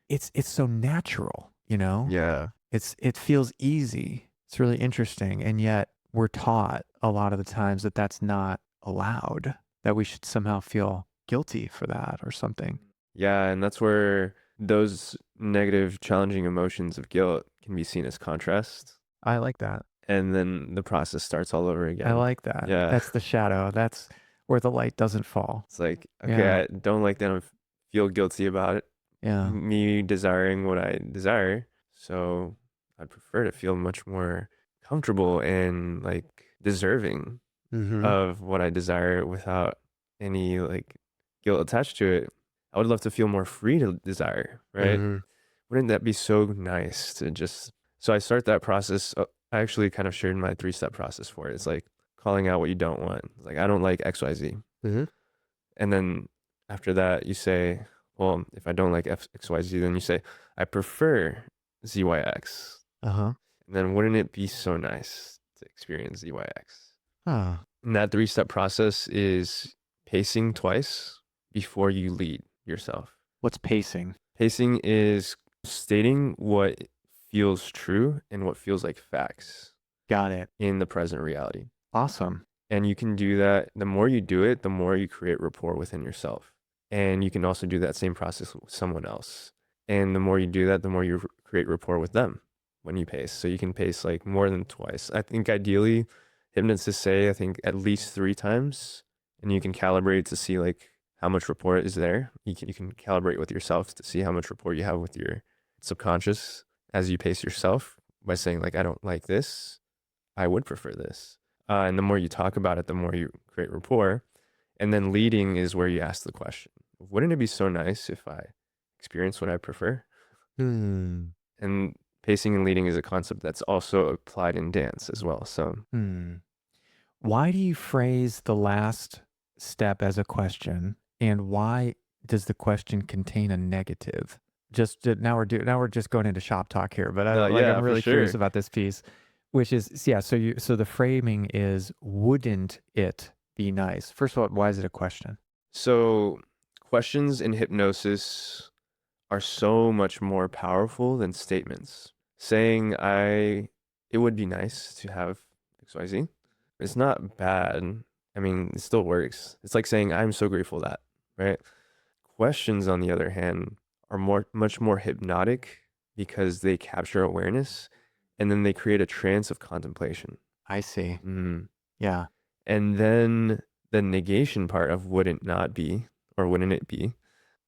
A: It's so natural, you know?
B: Yeah.
A: It feels easy. It's really interesting, and yet we're taught a lot of the times that that's not allowed, that we should somehow feel guilty for that or something.
B: Yeah, and that's where those negative, challenging emotions of guilt can be seen as contrast.
A: I like that.
B: And then the process starts all over
A: I
B: again.
A: like that.
B: Yeah.
A: That's the shadow. That's where the light doesn't fall.
B: It's like,
A: Yeah.
B: okay, I don't like that. I feel guilty about it.
A: Yeah.
B: Me desiring what I desire. So I'd prefer to feel much more comfortable and like deserving
A: Mm-hmm.
B: of what I desire without any like guilt attached to it. I would love to feel more free to desire, right?
A: Mm-hmm.
B: Wouldn't that be so nice to just, so I start that process. I actually kind of shared my 3-step process for it. It's like calling out what you don't want. It's like, I don't like XYZ.
A: Mm-hmm.
B: And then after that, you say, well, if I don't like XYZ, then you say, I prefer ZYX.
A: Uh-huh.
B: And then wouldn't it be so nice to experience ZYX?
A: Huh.
B: And that 3-step process is pacing twice before you lead yourself.
A: What's pacing?
B: Pacing is stating what feels true and what feels like facts
A: Got it.
B: in the present reality.
A: Awesome.
B: And you can do that. The more you do it, the more you create rapport within yourself. And you can also do that same process with someone else. And the more you do that, the more you create rapport with them when you pace. So you can pace like more than twice. I think ideally, hypnotists say, I think at least 3 times. And you can calibrate to see like how much rapport is there. You can calibrate with yourself to see how much rapport you have with your subconscious as you pace yourself by saying like, I don't like this. I would prefer this. And the more you talk about it, the more you create rapport. And then leading is where you ask the question, wouldn't it be so nice if I experience what I prefer?
A: Hmm.
B: And pacing and leading is a concept that's also applied in dance as well. So
A: Hmm. Why do you phrase the last step as a question, and why does the question contain a negative? Now we're just going into shop talk here, but
B: no,
A: I'm
B: yeah, for
A: really curious
B: sure.
A: about this piece, which is yeah. So the framing is, wouldn't it be nice? First of all, why is it a question?
B: So questions in hypnosis are so much more powerful than statements. Saying it would be nice to have XYZ. It's not bad. I mean, it still works. It's like saying, I'm so grateful that, right? Questions, on the other hand, are much more hypnotic because they capture awareness and then they create a trance of contemplation.
A: I see.
B: Mm.
A: Yeah.
B: And then the negation part of wouldn't not be, or wouldn't it be,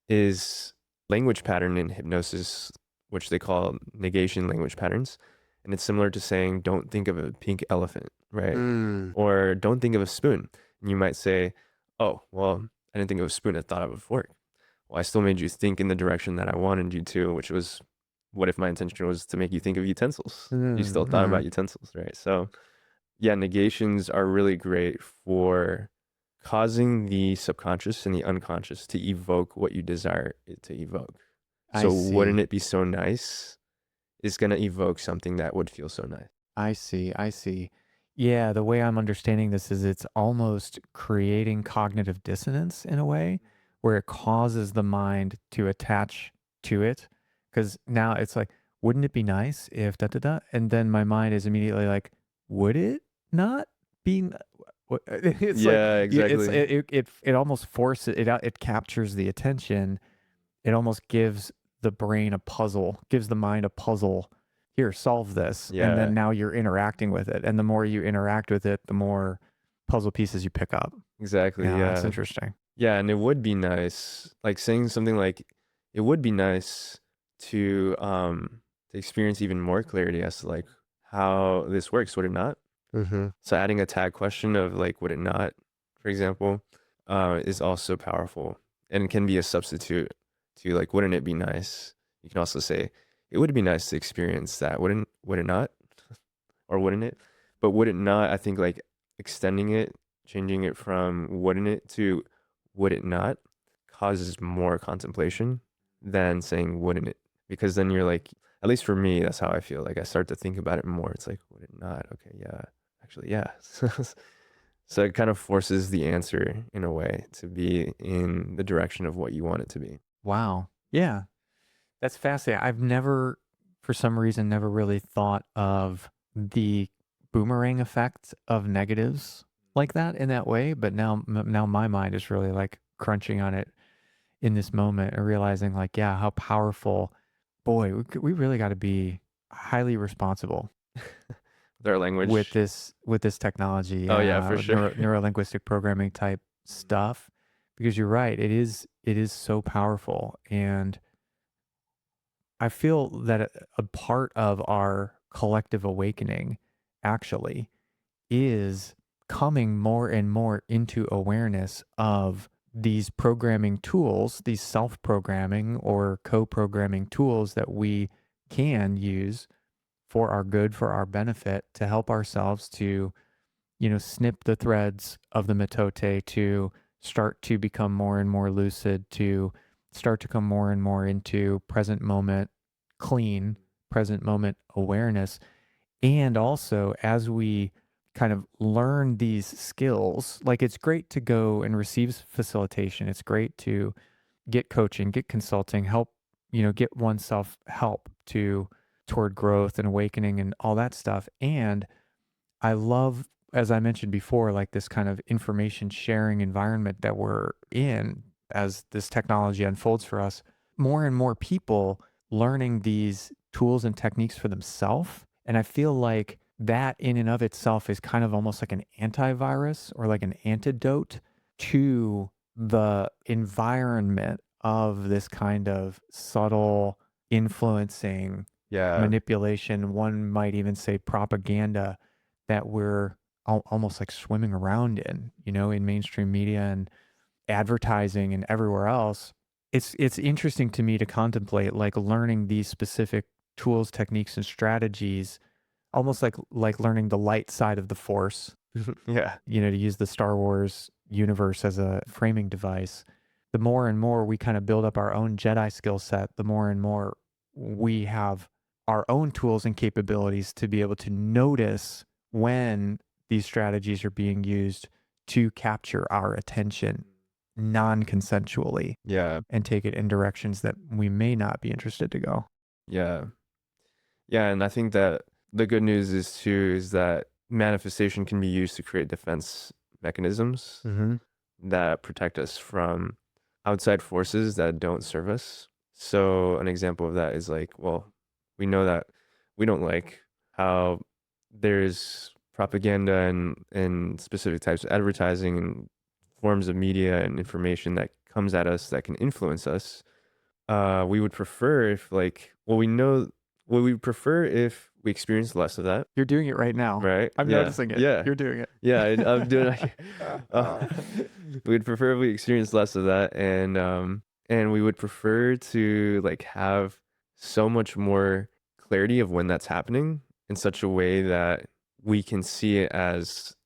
B: is language pattern in hypnosis, which they call negation language patterns. And it's similar to saying, don't think of a pink elephant, right?
A: Mm.
B: Or don't think of a spoon. And you might say, oh, well, I didn't think of a spoon, I thought of a fork. Well, I still made you think in the direction that I wanted you to, which was, what if my intention was to make you think of utensils? You still thought about utensils, right? So yeah, negations are really great for causing the subconscious and the unconscious to evoke what you desire it to evoke.
A: I
B: So wouldn't
A: see.
B: it be so nice is going to evoke something that would feel so nice.
A: I see. I see. Yeah, the way I'm understanding this is it's almost creating cognitive dissonance in a way where it causes the mind to attach to it. Because now it's like, wouldn't it be nice if da da da? And then my mind is immediately like, would it not be? It's like
B: Yeah, exactly.
A: it almost forces it out. It captures the attention. It almost gives the brain a puzzle, gives the mind a puzzle. Here, solve this. And then
B: Yeah,
A: now you're interacting with it. And the more you interact with it, the more puzzle pieces you pick up.
B: exactly.
A: Yeah, that's
B: Yeah.
A: interesting.
B: Yeah, and it would be nice, like saying something like, it would be nice to experience even more clarity as to like how this works, would it not?
C: Mm-hmm.
B: So adding a tag question of like, would it not, for example, is also powerful and can be a substitute to like, wouldn't it be nice? You can also say, it would be nice to experience that, would it not? Or wouldn't it? But would it not, I think like extending it, changing it from wouldn't it to would it not causes more contemplation than saying wouldn't it? Because then you're like, at least for me, that's how I feel. Like I start to think about it more. It's like, would it not? Okay, yeah. Actually, yeah. So it kind of forces the answer in a way to be in the direction of what you want it to be.
A: Wow. Yeah. That's fascinating. I've never, for some reason, never really thought of the boomerang effect of negatives like that in that way. But now my mind is really like crunching on it in this moment and realizing like, yeah, how powerful. Boy, we really got to be highly responsible
B: Their
A: with
B: language.
A: this technology.
B: Oh yeah, for
A: Yeah,
B: sure.
A: neuro-linguistic programming type stuff, because you're right. It is so powerful, and I feel that a part of our collective awakening actually is coming more and more into awareness of these programming tools, these self-programming or co-programming tools that we can use for our good, for our benefit, to help ourselves to, snip the threads of the Mitote, to start to become more and more lucid, to start to come more and more into present moment, clean present moment awareness. And also, as we kind of learn these skills, like it's great to go and receive facilitation. It's great to get coaching, get consulting, help, get oneself help toward growth and awakening and all that stuff. And I love, as I mentioned before, like this kind of information sharing environment that we're in as this technology unfolds for us, more and more people learning these tools and techniques for themselves. And I feel like that in and of itself is kind of almost like an antivirus or like an antidote to the environment of this kind of subtle influencing
B: Yeah.
A: manipulation. One might even say propaganda that we're almost like swimming around in mainstream media and advertising and everywhere else. It's interesting to me to contemplate like learning these specific tools, techniques, and strategies, almost like learning the light side of the force,
B: Yeah.
A: to use the Star Wars universe as a framing device. The more and more we kind of build up our own Jedi skill set, the more and more we have our own tools and capabilities to be able to notice when these strategies are being used to capture our attention non-consensually
B: Yeah.
A: and take it in directions that we may not be interested to go.
B: Yeah. Yeah, and I think that the good news is that manifestation can be used to create defense mechanisms
A: Mm-hmm.
B: that protect us from outside forces that don't serve us. So an example of that is like, well, we know that we don't like how there's propaganda and specific types of advertising and forms of media and information that comes at us that can influence us. We would prefer if like, well, we know well, we prefer if we experience less of that,
A: You're doing it right now.
B: right?
A: I'm
B: Yeah,
A: noticing it.
B: yeah,
A: You're doing it.
B: yeah. I'm doing. We'd prefer if we experience less of that, and we would prefer to like have so much more clarity of when that's happening in such a way that we can see it as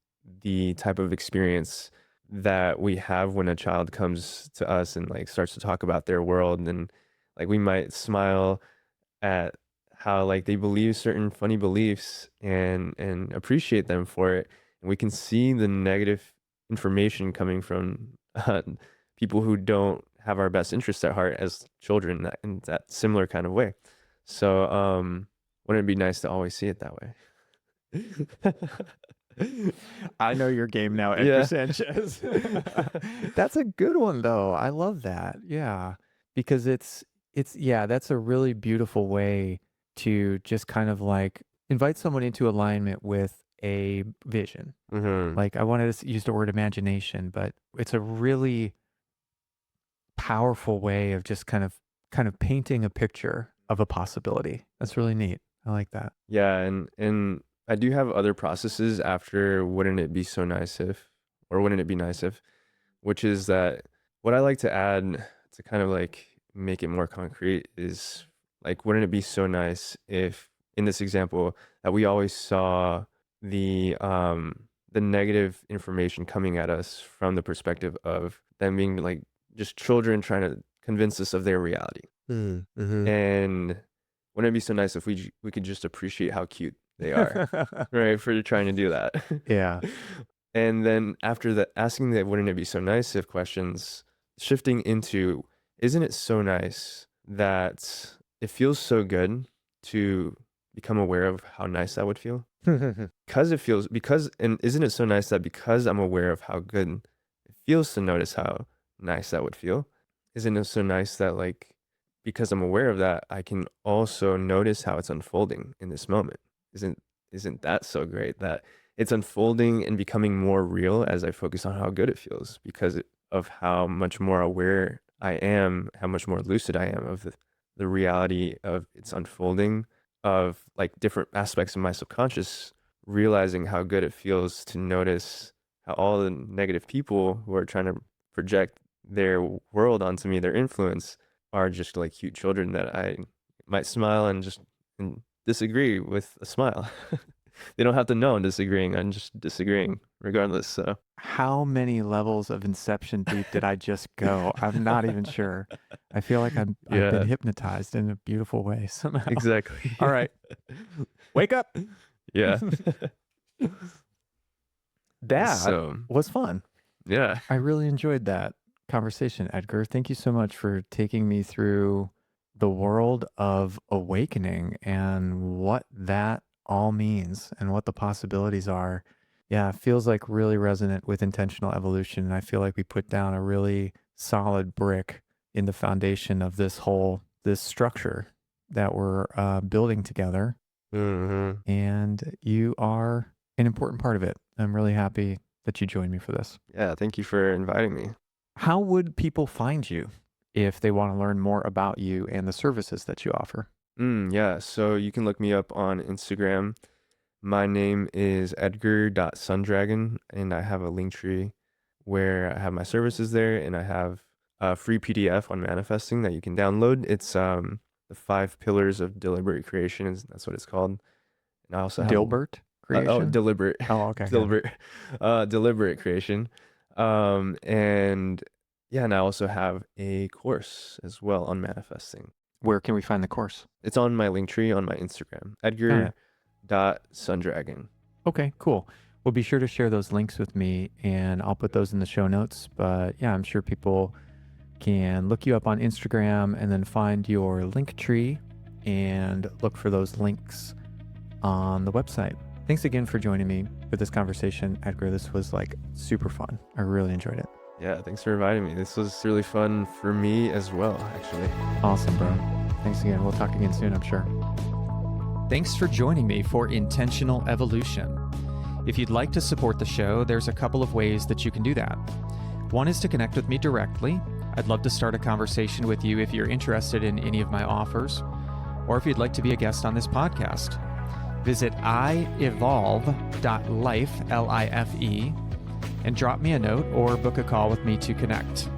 B: the type of experience that we have when a child comes to us and like starts to talk about their world, and like we might smile at how like they believe certain funny beliefs and appreciate them for it. And we can see the negative information coming from people who don't have our best interests at heart as children in that similar kind of way. So wouldn't it be nice to always see it that way?
A: I know your game now, Edgar
B: Yeah.
A: Sanchez. That's a good one though. I love that. Yeah. Because yeah, that's a really beautiful way to just kind of like invite someone into alignment with a vision. Like I wanted to use the word imagination, but it's a really powerful way of just kind of painting a picture of a possibility. That's really neat. I like that.
B: Yeah, and I do have other processes after wouldn't it be so nice if, or wouldn't it be nice if, which is that what I like to add to kind of like make it more concrete is like, wouldn't it be so nice if, in this example, that we always saw the negative information coming at us from the perspective of them being like just children trying to convince us of their reality. And wouldn't it be so nice if we could just appreciate how cute they are, right? For trying to do that.
A: Yeah.
B: And then after that, asking that wouldn't it be so nice if questions, shifting into, isn't it so nice that it feels so good to become aware of how nice that would feel? And isn't it so nice that because I'm aware of how good it feels to notice how nice that would feel, isn't it so nice that like, because I'm aware of that, I can also notice how it's unfolding in this moment? Isn't that so great that it's unfolding and becoming more real as I focus on how good it feels because of how much more aware I am, how much more lucid I am of the reality of its unfolding, of like different aspects of my subconscious, realizing how good it feels to notice how all the negative people who are trying to project their world onto me, their influence, are just like cute children that I might smile and disagree with a smile. They don't have to know I'm disagreeing. I'm just disagreeing regardless. So
A: how many levels of inception deep did I just go? I'm not even sure. I feel like I've been hypnotized in a beautiful way somehow.
B: Exactly.
A: All right. Wake up.
B: Yeah.
A: That was fun.
B: Yeah.
A: I really enjoyed that conversation, Edgar. Thank you so much for taking me through the world of awakening and what that all means and what the possibilities are. Yeah, it feels like really resonant with intentional evolution. And I feel like we put down a really solid brick in the foundation of this structure that we're building together. And you are an important part of it. I'm really happy that you joined me for this.
B: Yeah, thank you for inviting me.
A: How would people find you if they want to learn more about you and the services that you offer?
B: Yeah, so you can look me up on Instagram. My name is edgar.sundragon, and I have a link tree where I have my services there, and I have a free PDF on manifesting that you can download. It's the 5 pillars of deliberate creation, that's what it's called. And I also have
A: Dilbert creation?
B: deliberate.
A: Oh, okay.
B: Deliberate creation. And yeah, and I also have a course as well on manifesting.
A: Where can we find the course?
B: It's on my link tree on my Instagram, edgar.sundragon.
A: Okay, cool. Well, be sure to share those links with me and I'll put those in the show notes. But yeah, I'm sure people can look you up on Instagram and then find your link tree and look for those links on the website. Thanks again for joining me for this conversation, Edgar. This was like super fun. I really enjoyed it.
B: Yeah, thanks for inviting me. This was really fun for me as well, actually.
A: Awesome, bro. Thanks again. We'll talk again soon, I'm sure. Thanks for joining me for Intentional Evolution. If you'd like to support the show, there's a couple of ways that you can do that. One is to connect with me directly. I'd love to start a conversation with you if you're interested in any of my offers, or if you'd like to be a guest on this podcast. Visit ievolve.life, L-I-F-E, and drop me a note or book a call with me to connect.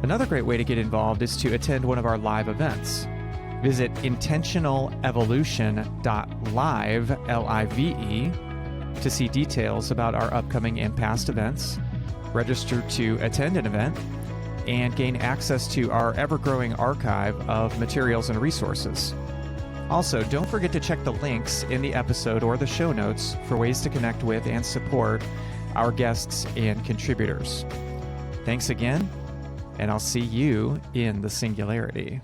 A: Another great way to get involved is to attend one of our live events. Visit intentionalevolution.live, L-I-V-E, to see details about our upcoming and past events, register to attend an event, and gain access to our ever-growing archive of materials and resources. Also, don't forget to check the links in the episode or the show notes for ways to connect with and support our guests and contributors. Thanks again, and I'll see you in the singularity.